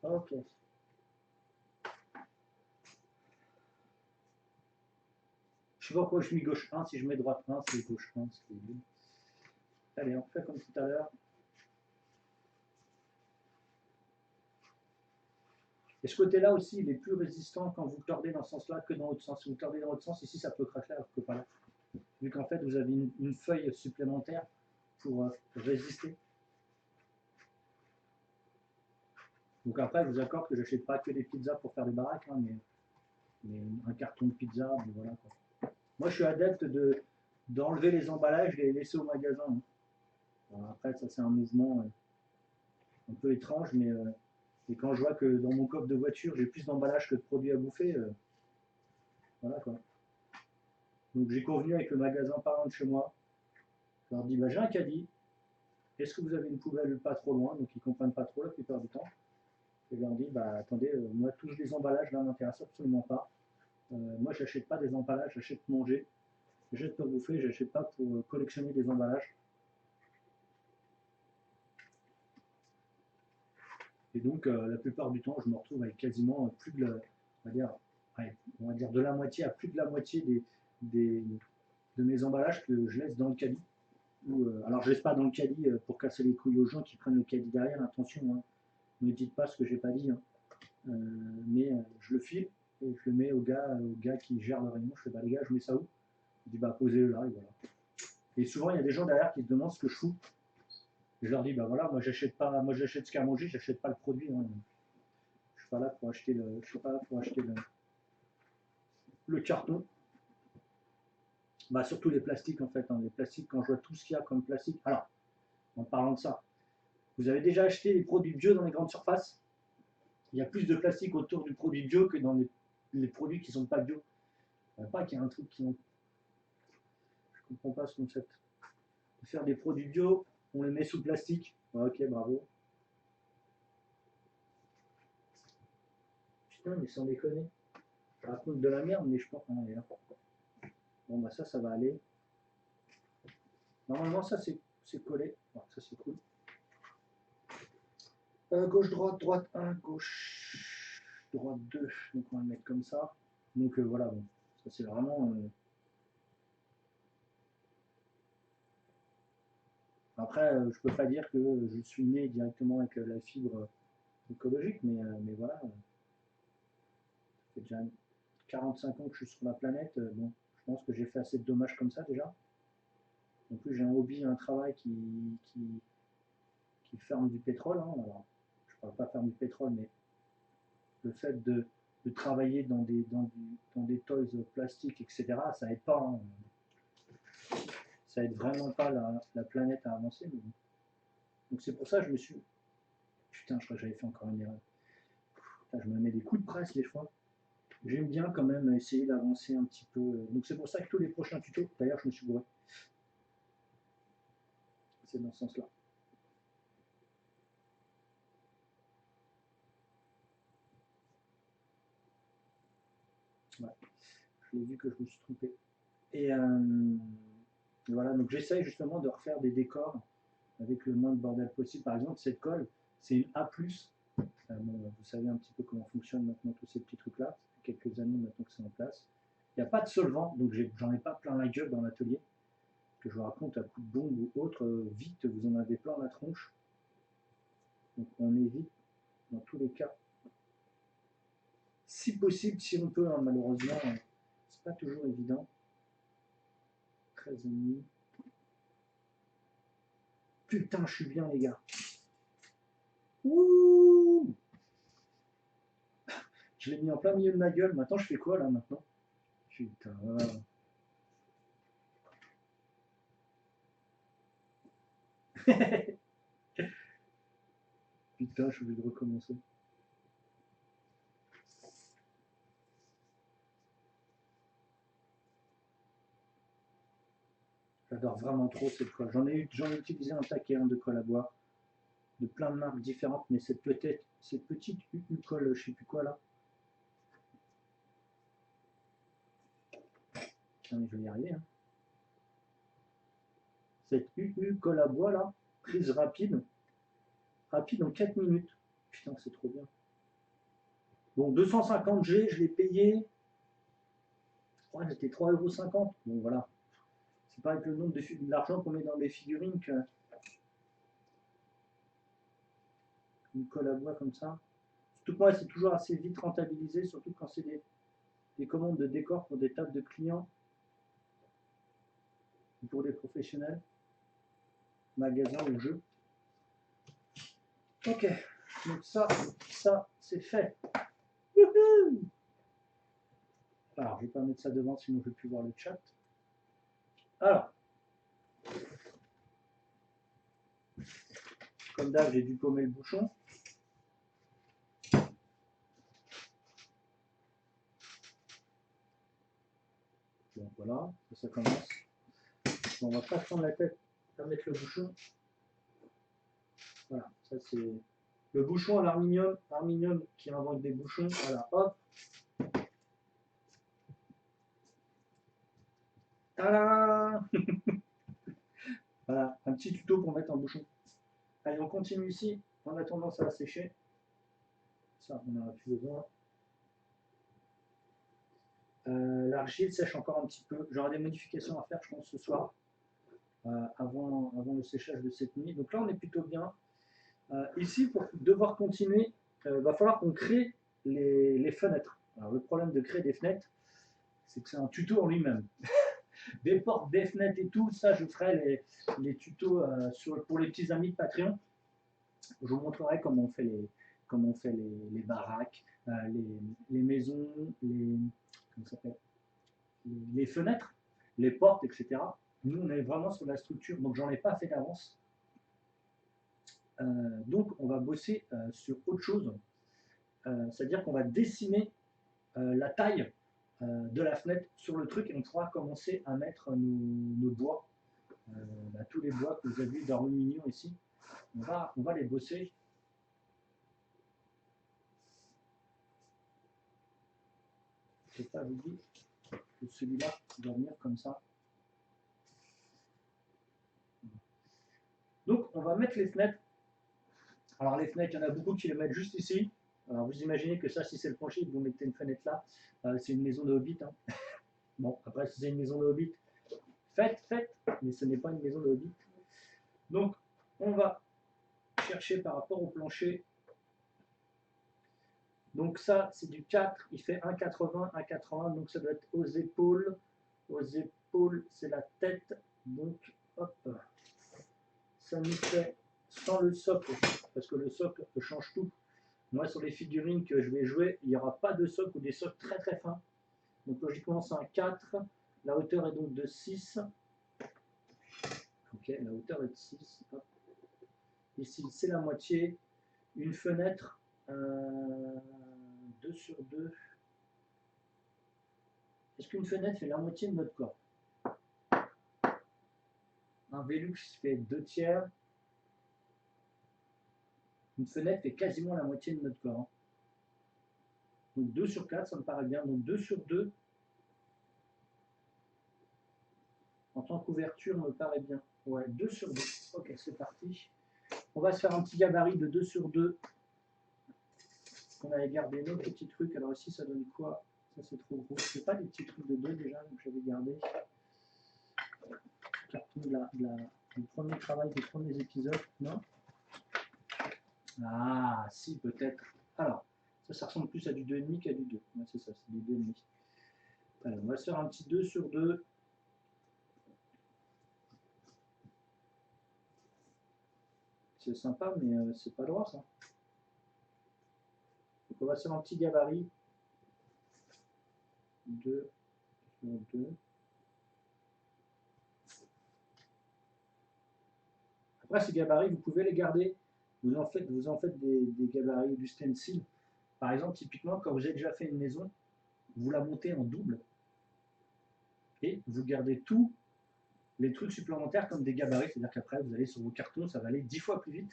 Ok. Je sais pas pourquoi je mets gauche 1, si je mets droite 1, c'est gauche 1. Allez, on fait comme tout à l'heure. Et ce côté-là aussi, il est plus résistant quand vous tordez dans ce sens-là que dans l'autre sens. Si vous tordez dans l'autre sens, ici ça peut craquer alors que pas là. Vu qu'en fait vous avez une feuille supplémentaire pour résister. Donc après, je vous accorde que je n'achète pas que des pizzas pour faire des baraques, hein, mais un carton de pizza, voilà. Quoi. Moi, je suis adepte d'enlever les emballages et les laisser au magasin. Hein. Alors après, ça c'est un mouvement un peu étrange, mais et quand je vois que dans mon coffre de voiture, j'ai plus d'emballages que de produits à bouffer, voilà quoi. Donc j'ai convenu avec le magasin pas loin de chez moi. Je leur dis, bah, j'ai un caddie. Est-ce que vous avez une poubelle pas trop loin? Donc ils ne comprennent pas trop la plupart du temps. Et je leur dis, bah attendez, moi tous les emballages là m'intéressent absolument pas. Moi j'achète pas des emballages, j'achète pour manger. J'achète pour bouffer, j'achète pas pour collectionner des emballages. Et donc la plupart du temps, je me retrouve avec quasiment plus de on va dire de la moitié à plus de la moitié de mes emballages que je laisse dans le caddie. Alors je laisse pas dans le caddie pour casser les couilles aux gens qui prennent le caddie derrière, attention, hein. Ne dites pas ce que j'ai pas dit, hein. Mais je le file et je le mets au gars qui gère le rayon. Je fais bah les gars, je mets ça où? Il dit bah posez-le là et voilà. Et souvent il y a des gens derrière qui se demandent ce que je fous. Je leur dis, bah voilà, moi j'achète pas, moi j'achète ce qu'il y a à manger, j'achète pas le produit. Hein. Je suis pas là pour acheter je suis pas là pour acheter le carton. Bah surtout les plastiques en fait. Hein. Les plastiques, quand je vois tout ce qu'il y a comme plastique. Alors, en parlant de ça, vous avez déjà acheté les produits bio dans les grandes surfaces? Il y a plus de plastique autour du produit bio que dans les produits qui ne sont pas bio. Il n'y a pas qu'il y a un truc qui. Je ne comprends pas ce concept. De faire des produits bio, on les met sous plastique. Ok, bravo. Putain, mais sans déconner. Je raconte de la merde, mais je pense qu'on est là. Bon, bah ça va aller. Normalement, ça c'est collé. Bon, ça c'est cool. Gauche, droite, droite 1, gauche, droite 2. Donc on va le mettre comme ça. Donc voilà, bon. Ça c'est vraiment. Après, je peux pas dire que je suis né directement avec la fibre écologique, mais voilà. Ça fait déjà 45 ans que je suis sur la planète. Bon, je pense que j'ai fait assez de dommages comme ça déjà. En plus, j'ai un hobby, un travail qui ferme du pétrole. Hein. Alors, je ne parle pas ferme du pétrole, mais le fait de travailler dans des toys plastiques, etc., ça aide pas. Hein. Ça aide vraiment pas la planète à avancer. Mais bon. Donc c'est pour ça que je me suis. Putain, je crois que j'avais fait encore une erreur. Putain, je me mets des coups de presse les fois. J'aime bien quand même essayer d'avancer un petit peu. Donc c'est pour ça que tous les prochains tutos, d'ailleurs je me suis bourré. C'est dans ce sens-là. Ouais. Je l'ai vu que je me suis trompé. Et voilà, donc j'essaye justement de refaire des décors avec le moins de bordel possible. Par exemple, cette colle, c'est une A+. Bon, vous savez un petit peu comment fonctionnent maintenant tous ces petits trucs-là. Ça fait quelques années maintenant que c'est en place. Il n'y a pas de solvant, donc j'en ai pas plein la gueule dans l'atelier. Que je vous raconte à coup de bombe ou autre, vite, vous en avez plein la tronche. Donc on évite dans tous les cas. Si possible, si on peut, hein, malheureusement, c'est pas toujours évident. 13,5. Putain, je suis bien, les gars. Ouh, je l'ai mis en plein milieu de ma gueule. Maintenant, je fais quoi là maintenant? Putain. Putain, je suis obligé de recommencer. J'adore vraiment trop cette colle. J'en ai utilisé un taquet de colle à bois, de plein de marques différentes, mais cette petite colle, je sais plus quoi là. Putain, mais je vais y arriver. Hein. Cette colle à bois là, prise rapide en 4 minutes. Putain, c'est trop bien. Bon, 250 G, je l'ai payé. Ouais, c'était 3,50 €. Bon, voilà. C'est pas avec le nombre de l'argent qu'on met dans les figurines qu'une colle à bois comme ça. Surtout que moi, c'est toujours assez vite rentabilisé, surtout quand c'est des commandes de décor pour des tables de clients ou pour des professionnels, magasins ou jeux. Ok, donc ça c'est fait. Alors, je vais pas mettre ça devant, sinon je ne vais plus voir le chat. Alors, comme d'hab, j'ai dû paumer le bouchon. Donc voilà, ça commence. Bon, on va pas prendre la tête à mettre le bouchon. Voilà, ça c'est le bouchon à l'arminium qui invente des bouchons. Voilà, hop. Tada. Voilà, un petit tuto pour mettre un bouchon. Allez, on continue ici. En attendant, ça va sécher. Ça, on n'en a plus besoin. L'argile sèche encore un petit peu. J'aurai des modifications à faire, je pense, ce soir, avant le séchage de cette nuit. Donc là, on est plutôt bien. Ici, pour devoir continuer, il va falloir qu'on crée les fenêtres. Alors, le problème de créer des fenêtres, c'est que c'est un tuto en lui-même. des portes, des fenêtres et tout. Ça, je ferai les tutos pour les petits amis de Patreon. Je vous montrerai comment on fait les baraques, les maisons, comment ça s'appelle, les fenêtres, les portes, etc. Nous, on est vraiment sur la structure, donc j'en ai pas fait d'avance. Donc, on va bosser sur autre chose. C'est-à-dire qu'on va dessiner la taille de la fenêtre sur le truc et on pourra commencer à mettre nos bois, tous les bois que vous avez vu d'aluminium ici. On va les bosser. Je sais pas vous dire que celui-là va venir comme ça. Donc on va mettre les fenêtres. Alors les fenêtres, il y en a beaucoup qui les mettent juste ici. Alors vous imaginez que ça, si c'est le plancher, vous mettez une fenêtre là. C'est une maison de Hobbit. Hein. Bon, après si c'est une maison de Hobbit, faites, mais ce n'est pas une maison de Hobbit. Donc on va chercher par rapport au plancher. Donc ça, c'est du 4, il fait 1,80, 1,80, donc ça doit être aux épaules. Aux épaules, c'est la tête. Donc, hop, ça nous fait sans le socle, parce que le socle change tout. Moi, sur les figurines que je vais jouer, il n'y aura pas de socle ou des socles très très fins. Donc logiquement, c'est un 4. La hauteur est donc de 6. Ok, la hauteur est de 6. Hop. Ici, c'est la moitié. Une fenêtre, 2 sur 2. Est-ce qu'une fenêtre fait la moitié de notre corps? Un Velux fait 2 tiers. Une fenêtre fait quasiment la moitié de notre corps. Donc 2 sur 4, ça me paraît bien. Donc 2 sur 2, en tant qu'ouverture, me paraît bien. Ouais, 2 sur 2. Ok, c'est parti. On va se faire un petit gabarit de 2 sur 2. On avait gardé nos petits trucs. Alors ici, ça donne quoi? Ça, c'est trop gros. C'est pas des petits trucs de 2 déjà, donc j'avais gardé. Carton du premier travail des premiers épisodes, non? Ah, si, peut-être. Alors, ça ressemble plus à du 2,5 qu'à du 2. Ouais, c'est ça, c'est du 2,5. Alors, on va se faire un petit 2 sur 2. C'est sympa, mais c'est pas droit, ça. Donc, on va se faire un petit gabarit. 2 sur 2. Après, ces gabarits, vous pouvez les garder. Vous en faites des gabarits ou du stencil. Par exemple, typiquement, quand vous avez déjà fait une maison, vous la montez en double et vous gardez tous les trucs supplémentaires comme des gabarits. C'est-à-dire qu'après, vous allez sur vos cartons, ça va aller 10 fois plus vite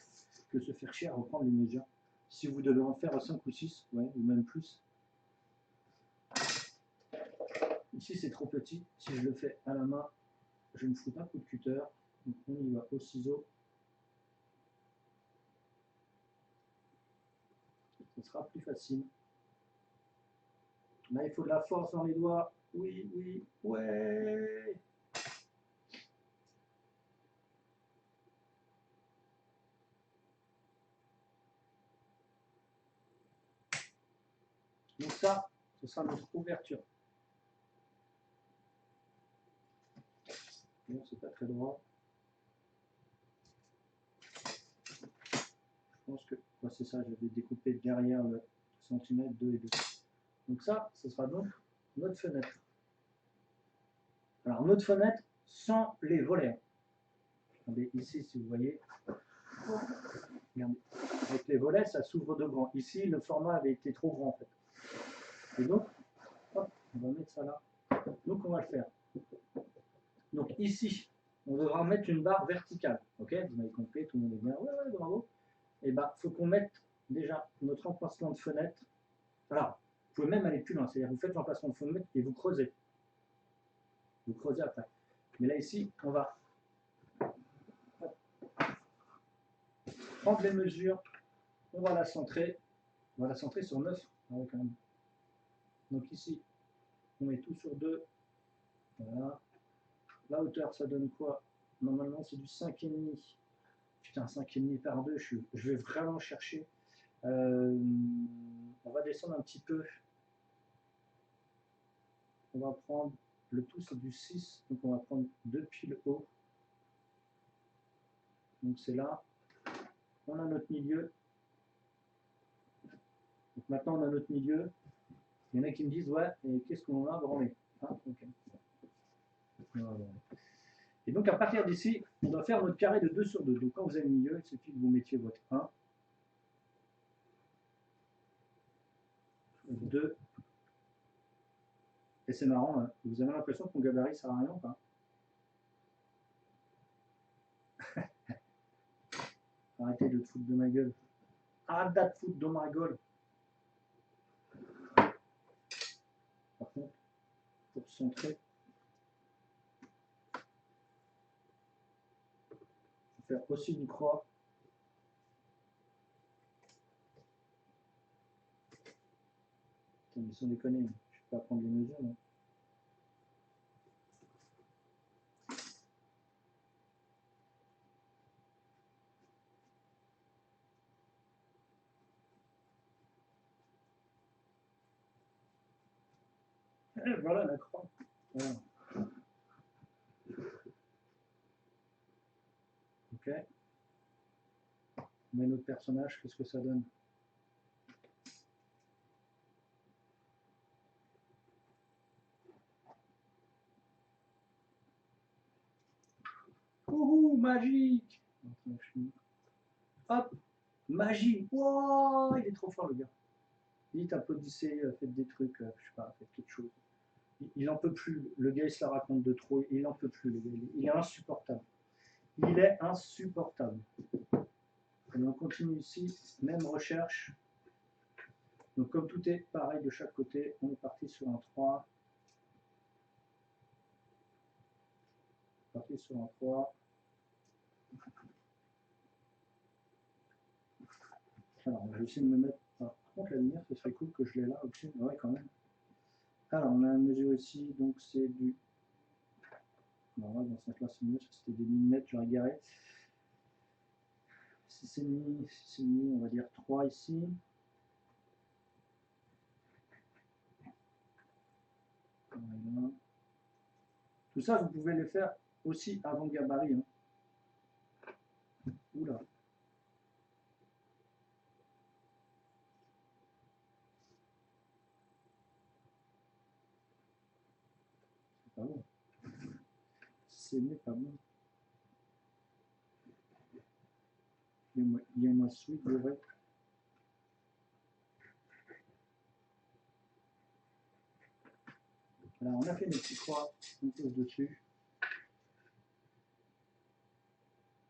que se faire chier à reprendre les mesures. Si vous devez en faire 5 ou 6, ouais, ou même plus. Ici, c'est trop petit. Si je le fais à la main, je ne fous pas coup de cutter. Donc, on y va au ciseau. Ce sera plus facile. Là, il faut de la force dans les doigts. Oui, oui, ouais. Donc ça, ce sera notre ouverture. Non, c'est pas très droit. Je pense que ouais, c'est ça, j'avais découpé derrière le centimètre 2 et 2. Donc ça, ce sera donc notre fenêtre. Alors notre fenêtre sans les volets. Regardez ici si vous voyez. Regardez. Avec les volets, ça s'ouvre de grand. Ici, le format avait été trop grand en fait. Et donc, hop, on va mettre ça là. Donc on va le faire. Donc ici, on devra mettre une barre verticale. Ok, vous m'avez compris, tout le monde est bien. Ouais, ouais, bravo. Et bien, il faut qu'on mette déjà notre emplacement de fenêtre. Alors, vous pouvez même aller plus loin, c'est-à-dire vous faites l'emplacement de fenêtre et vous creusez. Vous creusez après. Mais là, ici, on va prendre les mesures, on va la centrer. On va la centrer sur 9. Ah ouais, quand même. Donc ici, on met tout sur 2. Voilà. La hauteur, ça donne quoi? Normalement, c'est du 5,5. Putain, 5,5 par 2, je vais vraiment chercher. On va descendre un petit peu. On va prendre Le tout, c'est du 6. Donc, on va prendre 2 piles haut. Donc, c'est là. On a notre milieu. Donc, maintenant, on a notre milieu. Il y en a qui me disent, ouais, et qu'est-ce qu'on a branlé hein, okay. Voilà. Et donc, à partir d'ici, on doit faire notre carré de 2 sur 2. Donc, quand vous avez le milieu, il suffit que vous mettiez votre 1, 2. Et c'est marrant, hein. Vous avez l'impression que mon gabarit ne sert à rien ou pas? Arrêtez de te foutre de ma gueule. Arrête de te foutre de ma gueule. Par contre, pour centrer, je vais faire aussi une croix. Mais sans déconner, je ne vais pas prendre les mesures. Non. Et voilà la croix. Voilà. Ok. On met notre personnage, qu'est-ce que ça donne? Ouhou, magique! Hop, magie! Wow, il est trop fort le gars. Vite, applaudissez, faites des trucs, je sais pas, faites quelque chose. Il n'en peut plus. Le gars, il se la raconte de trop. Il n'en peut plus, le gars. Il est insupportable. Il est insupportable. Allez, on continue ici. Même recherche. Donc, comme tout est pareil de chaque côté, on est parti sur un 3. Parti sur un 3. Alors, on va essayer de me mettre. Alors, par contre, la lumière, ce serait cool que je l'ai là au-dessus. Ouais, quand même. Alors, on a une mesure ici. Donc, c'est du. Non, là, dans ce sens-là, c'est mieux. C'était des millimètres, j'aurais garé. 6,5, on va dire 3 ici. Voilà. Tout ça, vous pouvez le faire aussi avant gabarit. Hein. Oula. C'est pas bon. Ce n'est pas bon. Il y a une suite de vrai. Alors, on a fait nos petits croix, on pose dessus.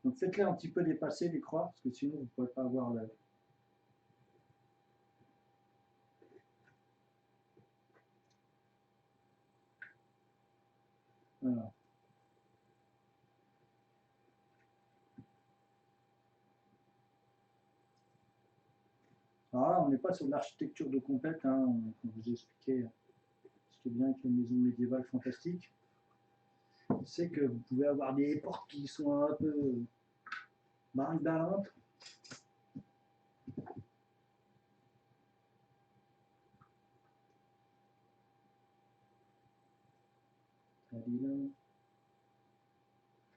Donc, faites-les un petit peu dépasser les croix, parce que sinon, vous ne pourrez pas avoir le. Voilà. Alors là, on n'est pas sur l'architecture de compète, hein, on vous expliquait ce qui est bien avec les maisons médiévales fantastiques. C'est que vous pouvez avoir des portes qui sont un peu marie-ballantes.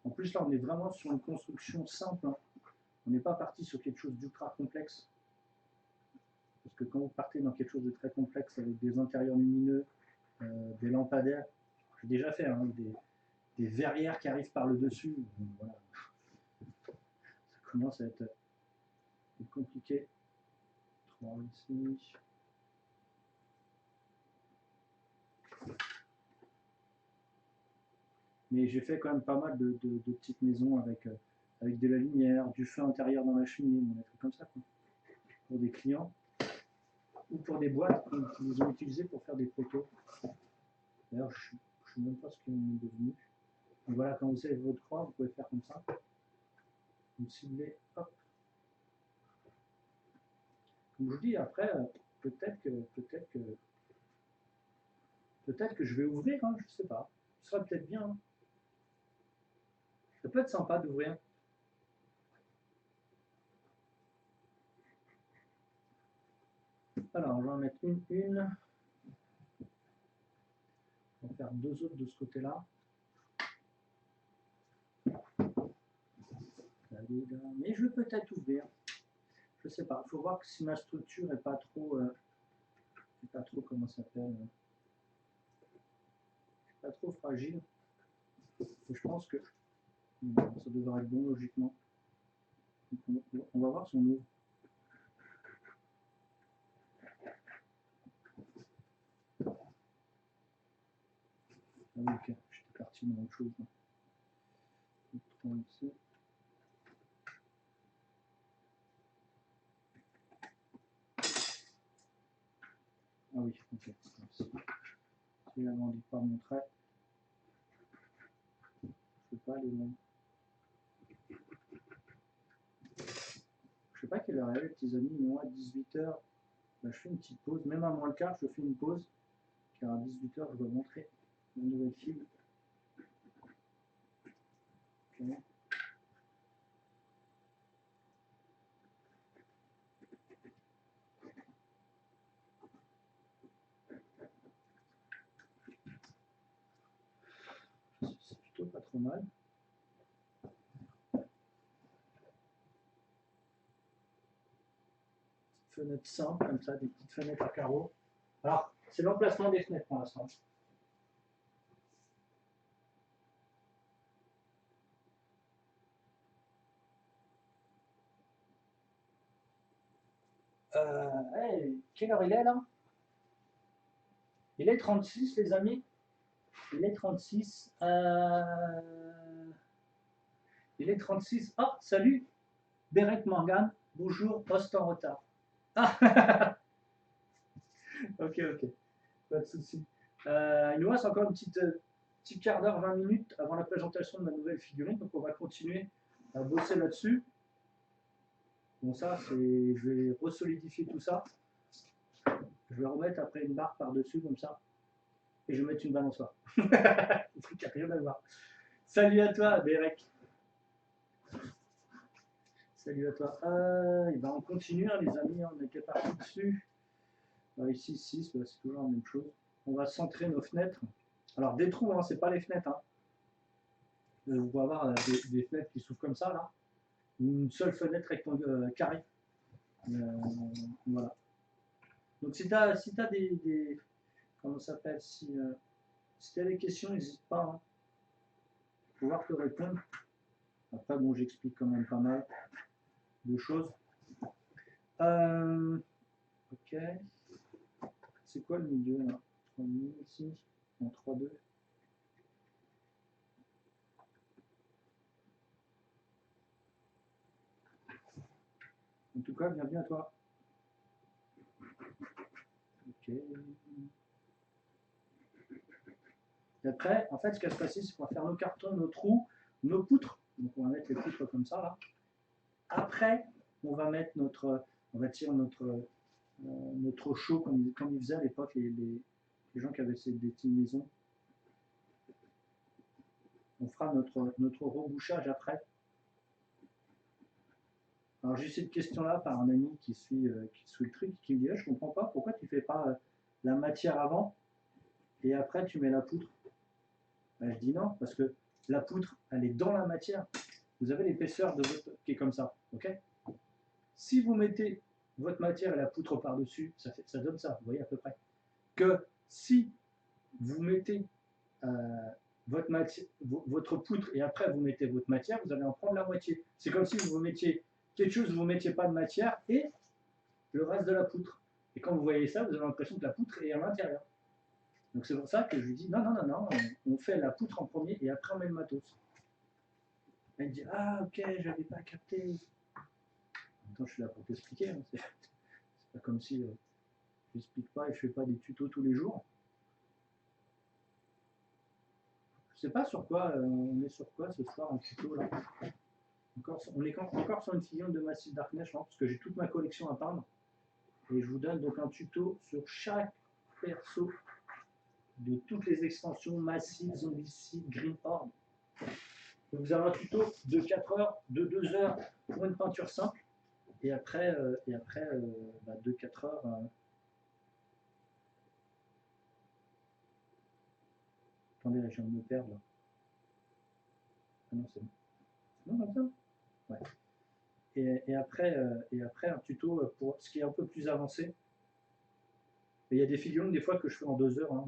En plus, là, on est vraiment sur une construction simple. Hein. On n'est pas parti sur quelque chose d'ultra complexe. Parce que quand vous partez dans quelque chose de très complexe avec des intérieurs lumineux, des lampadaires, j'ai déjà fait hein, des verrières qui arrivent par le dessus. Donc, voilà. Ça commence à être compliqué. 3 ici. Mais j'ai fait quand même pas mal de petites maisons avec de la lumière, du feu intérieur dans la cheminée, des trucs comme ça. Quoi. Pour des clients ou pour des boîtes qui les ont utilisés pour faire des photos. D'ailleurs, je ne sais même pas ce qu'ils sont devenus. Donc voilà, quand vous avez votre croix, vous pouvez faire comme ça. Vous ciblez, hop. Comme je vous dis, après, peut-être que je vais ouvrir, hein, je ne sais pas. Ce serait peut-être bien. Hein. Ça peut être sympa d'ouvrir. Alors, on va en mettre une. On va faire 2 autres de ce côté-là. Mais je vais peut-être ouvrir. Je sais pas. Il faut voir que si ma structure n'est pas trop, comment ça s'appelle, pas trop fragile. Je pense que ça devrait être bon logiquement. On va voir si on ouvre. Ah oui, ok, j'étais parti dans autre chose. Ici. Ah oui, ok. Si je n'agrandis pas mon trait, je ne peux pas aller loin. Je ne sais pas quelle heure elle est, les petits amis, mais moi à 18h, bah, je fais une petite pause. Même à moins le quart, je fais une pause. Car à 18h, je dois montrer ma nouvelle film. Okay. C'est plutôt pas trop mal. Fenêtre simple, comme ça, des petites fenêtres à carreaux. Alors, c'est l'emplacement des fenêtres pour l'instant. Hey, quelle heure il est là? Il est 36, les amis. Il est 36. Il est 36. Oh, salut, Derek Morgan. Bonjour, poste en retard. Ah, ok, ok. Pas de souci. Il nous reste encore une petit quart d'heure, 20 minutes avant la présentation de ma nouvelle figurine. Donc, on va continuer à bosser là-dessus. Bon, ça, c'est. Je vais resolidifier tout ça. Je vais remettre après une barre par-dessus, comme ça. Et je vais mettre une balançoire. Le truc n'a rien à voir. Salut à toi, Derek. Salut à toi. Et ben on continue, hein, les amis, on était parti dessus. Ici, 6, c'est toujours la même chose. On va centrer nos fenêtres. Alors, des trous, hein, c'est pas les fenêtres. Hein. Vous pouvez avoir des fenêtres qui s'ouvrent comme ça, là. Une seule fenêtre carrée. Voilà. Donc, si tu as, des. Comment ça s'appelle? Si tu as des questions, n'hésite pas. Hein, pour pouvoir te répondre. Après, bon, j'explique quand même pas mal de choses. Ok. C'est quoi le milieu là? 3000 ici, en 3-2. En tout cas, bienvenue à toi. Ok. Et après, en fait, ce qui va se passer, c'est qu'on va faire nos cartons, nos trous, nos poutres. Donc, on va mettre les poutres comme ça, là. Après, on va mettre on va tirer notre show comme ils faisaient à l'époque, les gens qui avaient des petites maisons. On fera notre rebouchage après. Alors j'ai cette question-là par un ami qui suit le truc, qui me dit je comprends pas, pourquoi tu fais pas la matière avant et après tu mets la poutre. Ben, je dis non, parce que la poutre, elle est dans la matière. Vous avez l'épaisseur de votre qui est comme ça, ok? Si vous mettez votre matière et la poutre par-dessus, ça donne ça, vous voyez à peu près. Que si vous mettez votre poutre et après vous mettez votre matière, vous allez en prendre la moitié. C'est comme si vous mettiez quelque chose, vous ne mettiez pas de matière et le reste de la poutre. Et quand vous voyez ça, vous avez l'impression que la poutre est à l'intérieur. Donc c'est pour ça que je lui dis non, non, non, non, on fait la poutre en premier et après on met le matos. Elle me dit ah ok, j'avais pas capté. Attends, je suis là pour t'expliquer. Hein. C'est pas comme si je n'explique pas et je fais pas des tutos tous les jours. Je sais pas sur quoi, on est sur quoi ce soir en tuto là. On est encore sur une figurine de Massive Darkness, je pense, parce que j'ai toute ma collection à peindre. Et je vous donne donc un tuto sur chaque perso de toutes les extensions Massive, Zombicide, Green Horde. Donc vous avez un tuto de 4 heures, de 2 heures pour une peinture simple. Et après, de 4 heures. Attendez, là, je viens de me perdre. Là. Ah non, c'est bon. Non, comme ça. Ouais. Et après, un tuto pour ce qui est un peu plus avancé. Et il y a des figurines des fois que je fais en 2 heures. Hein.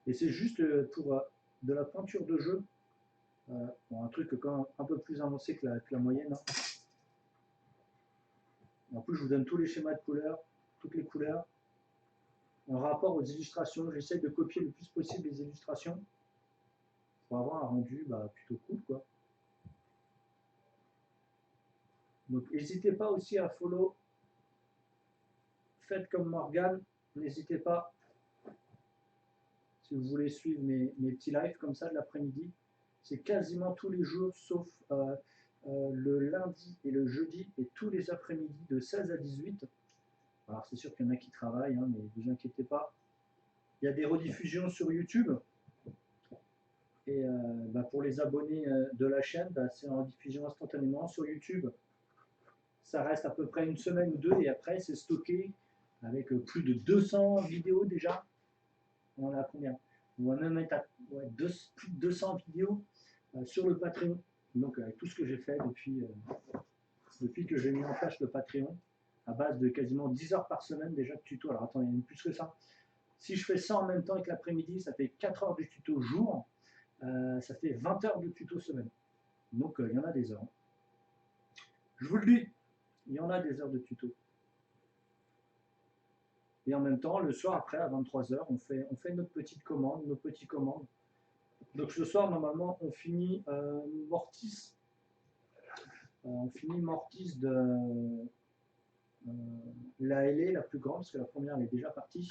Et c'est juste pour de la peinture de jeu. Bon, un truc quand même un peu plus avancé que la moyenne. Hein. En plus, je vous donne tous les schémas de couleurs, toutes les couleurs. En rapport aux illustrations, j'essaie de copier le plus possible les illustrations pour avoir un rendu plutôt cool, quoi. Donc n'hésitez pas aussi à follow. Faites comme Morgane, n'hésitez pas si vous voulez suivre mes petits lives comme ça de l'après-midi. C'est quasiment tous les jours sauf le lundi et le jeudi et tous les après-midi de 16 à 18. Alors c'est sûr qu'il y en a qui travaillent, hein, mais ne vous inquiétez pas. Il y a des rediffusions sur YouTube. Et pour les abonnés de la chaîne, c'est en rediffusion instantanément sur YouTube. Ça reste à peu près une semaine ou deux et après c'est stocké avec plus de 200 vidéos déjà. On en a combien? On va même mettre à plus de 200 vidéos sur le Patreon. Donc avec tout ce que j'ai fait depuis que j'ai mis en place le Patreon, à base de quasiment 10 heures par semaine déjà de tuto. Alors attendez, il y en a plus que ça. Si je fais ça en même temps avec l'après-midi, ça fait 4 heures de tuto jour. Ça fait 20 heures de tuto semaine. Donc il y en a des heures. Je vous le dis, il y en a des heures de tuto. Et en même temps, le soir après, à 23 heures, on fait notre petite commande, nos petites commandes. Donc ce soir, normalement, on finit Mortis. On finit Mortis de la LA, la plus grande, parce que la première, elle est déjà partie.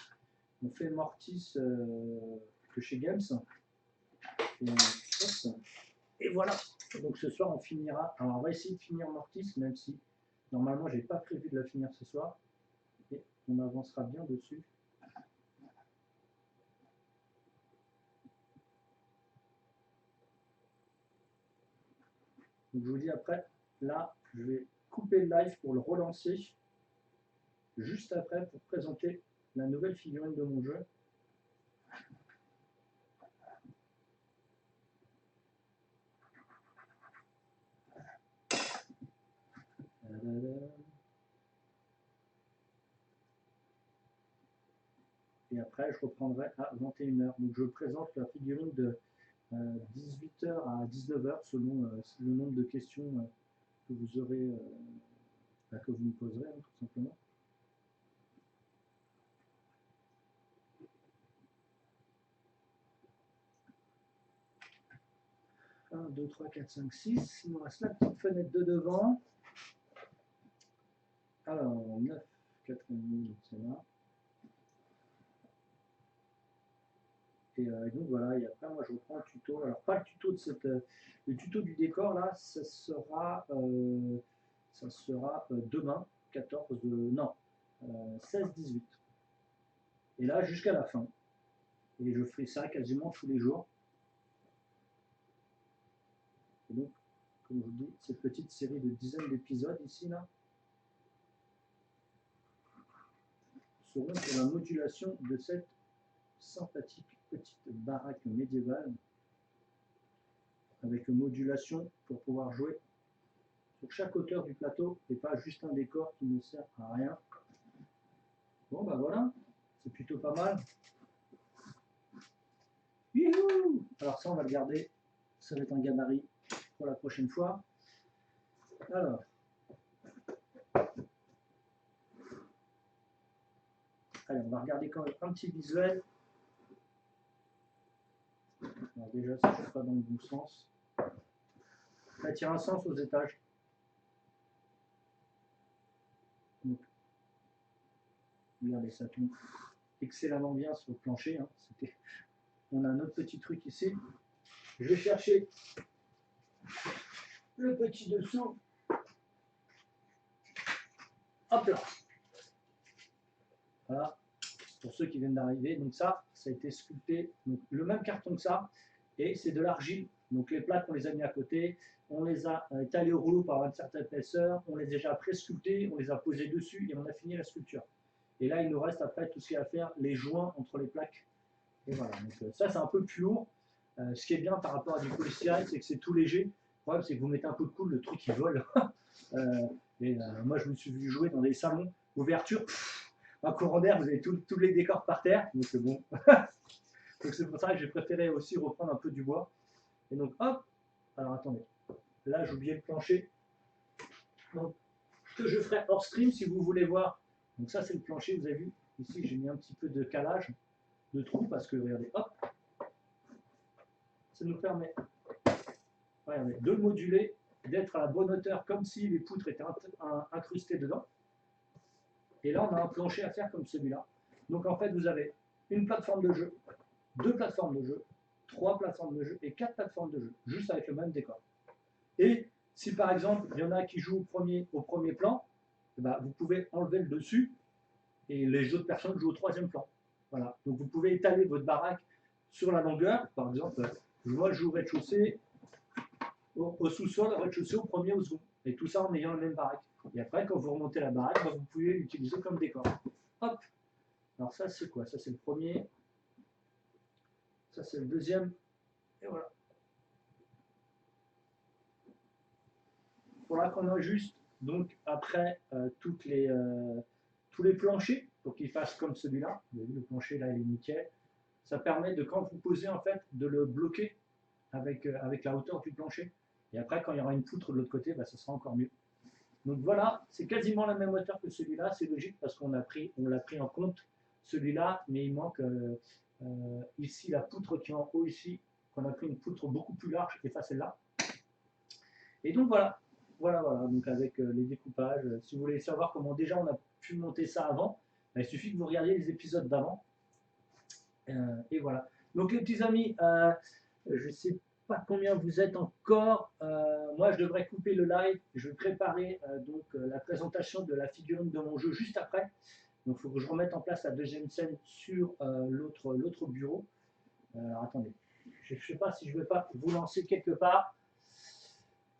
On fait Mortis que chez Games. Et voilà. Donc ce soir, on finira. Alors on va essayer de finir Mortis, même si normalement, j'ai pas prévu de la finir ce soir. Et on avancera bien dessus. Donc je vous dis après, là, je vais couper le live pour le relancer juste après pour présenter la nouvelle figurine de mon jeu. Et après, je reprendrai à 21 h. Donc je présente la figurine de 18 h à 19 h selon le nombre de questions que vous aurez, que vous me poserez, hein, tout simplement. Un, 2, 3, 4, 5, 6. Il nous reste la petite fenêtre de devant. Alors, 9, 4,5, c'est là. Et donc voilà, et après moi je reprends le tuto. Alors pas le tuto de le tuto du décor là, ça sera demain, 14, non, 16-18. Et là jusqu'à la fin. Et je fais ça quasiment tous les jours. Et donc, comme je vous dis, cette petite série de dizaines d'épisodes ici là seront pour la modulation de cette sympathique petite baraque médiévale avec une modulation pour pouvoir jouer sur chaque hauteur du plateau et pas juste un décor qui ne sert à rien. Bon bah voilà, c'est plutôt pas mal. Youhou! Alors ça on va le garder, ça va être un gabarit pour la prochaine fois. Alors, allez, on va regarder quand même un petit visuel. Alors déjà, si je ne suis pas dans le bon sens. Ça tire un sens aux étages. Donc, regardez, ça tombe excellemment bien sur le plancher. Hein. On a un autre petit truc ici. Je vais chercher le petit dessous. Hop là. Voilà. Pour ceux qui viennent d'arriver. Donc ça a été sculpté. Donc, le même carton que ça. Et c'est de l'argile. Donc les plaques, on les a mis à côté. On les a étalés au rouleau par une certaine épaisseur. On les a déjà pré-sculptés. On les a posés dessus et on a fini la sculpture. Et là, il nous reste après tout ce qu'il y a à faire, les joints entre les plaques Et voilà, donc ça c'est un peu plus lourd. Ce qui est bien par rapport à du polystyrène, c'est que c'est tout léger. Le problème, c'est que vous mettez un coup de coude, le truc il vole. Moi, je me suis vu jouer dans des salons, ouverture, un courant d'air, vous avez tous les décors par terre. Donc bon. Donc c'est pour ça que j'ai préféré aussi reprendre un peu du bois. Et donc hop, alors attendez, là j'ai oublié le plancher. Donc, que je ferai hors stream si vous voulez voir. Donc ça c'est le plancher, vous avez vu. Ici j'ai mis un petit peu de calage, de trou, parce que regardez, hop, ça nous permet regardez, de le moduler, d'être à la bonne hauteur, comme si les poutres étaient incrustées dedans. Et là, on a un plancher à faire comme celui-là. Donc en fait, vous avez une plateforme de jeu, 2 plateformes de jeu, 3 plateformes de jeu et 4 plateformes de jeu, juste avec le même décor. Et si par exemple, il y en a qui jouent au premier plan, bah, vous pouvez enlever le dessus et les autres personnes jouent au 3e plan. Voilà. Donc vous pouvez étaler votre baraque sur la longueur. Par exemple, moi je joue au rez-de-chaussée, au sous-sol, au rez-de-chaussée, au premier, au second. Et tout ça en ayant la même baraque. Et après, quand vous remontez la baraque, bah, vous pouvez l'utiliser comme décor. Hop. Alors ça, c'est quoi? Ça, c'est le premier. Ça, c'est le deuxième. Et voilà. Voilà qu'on ajuste donc après tous les planchers pour qu'ils fassent comme celui-là. Vous avez vu, le plancher là, il est nickel. Ça permet de, quand vous posez, en fait, de le bloquer avec la hauteur du plancher. Et après, quand il y aura une poutre de l'autre côté, bah, ça sera encore mieux. Donc voilà, c'est quasiment la même hauteur que celui-là. C'est logique parce qu'on l'a pris en compte celui-là, mais il manque ici la poutre qui est en haut ici, qu'on a pris une poutre beaucoup plus large et pas celle-là. Et donc voilà, voilà, donc avec les découpages. Si vous voulez savoir comment déjà on a pu monter ça avant, bah, il suffit que vous regardiez les épisodes d'avant. Et voilà. Donc les petits amis, je ne sais pas combien vous êtes encore. Moi, je devrais couper le live. Je vais préparer la présentation de la figurine de mon jeu juste après. Donc il faut que je remette en place la deuxième scène sur l'autre bureau. Alors attendez, je ne sais pas si je ne vais pas vous lancer quelque part.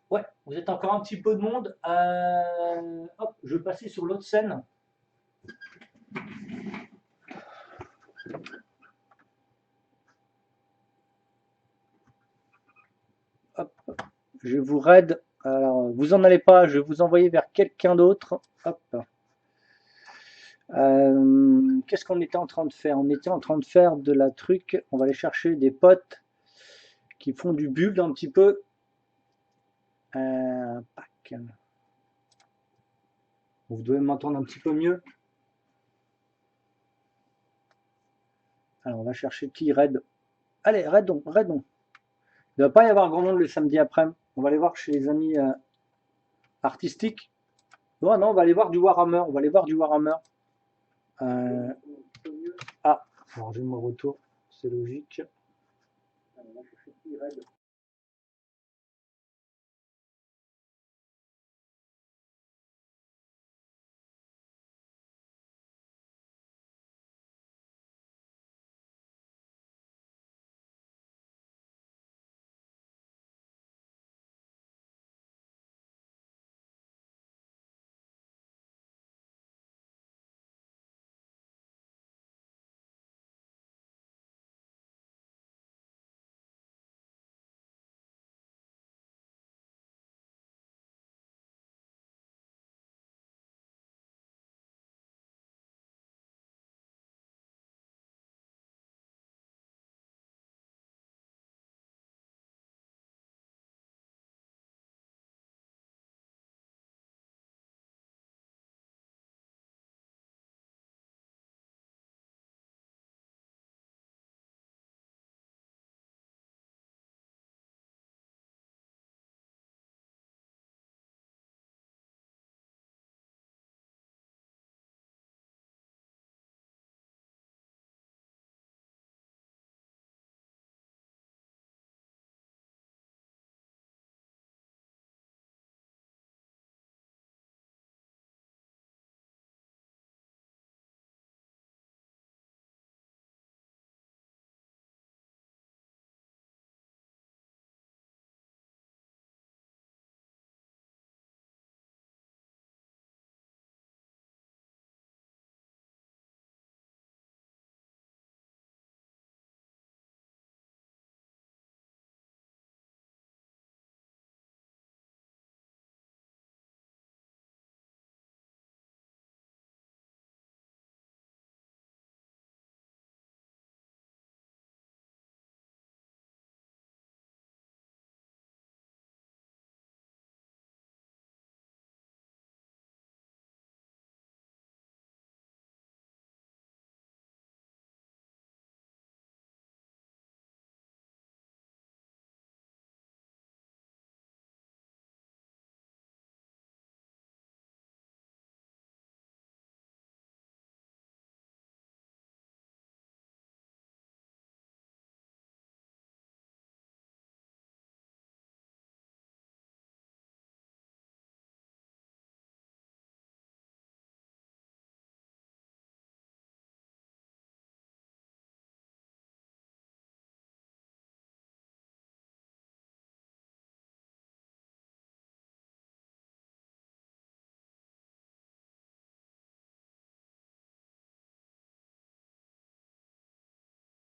Ouais, vous êtes encore un petit peu de monde. Hop, je vais passer sur l'autre scène. Hop, je vous raid. Alors, vous en allez pas, je vais vous envoyer vers quelqu'un d'autre. Hop. Qu'est-ce qu'on était en train de faire? On était en train de faire de la truc. On va aller chercher des potes qui font du build un petit peu. Pack. Vous devez m'entendre un petit peu mieux. Alors, on va chercher qui? Raid. Allez, raidons. Il ne doit pas y avoir grand monde le samedi après. On va aller voir chez les amis artistiques. Non, on va aller voir du Warhammer. Ah, alors j'ai mon retour. C'est logique. Alors, on va chercher qui? Raid.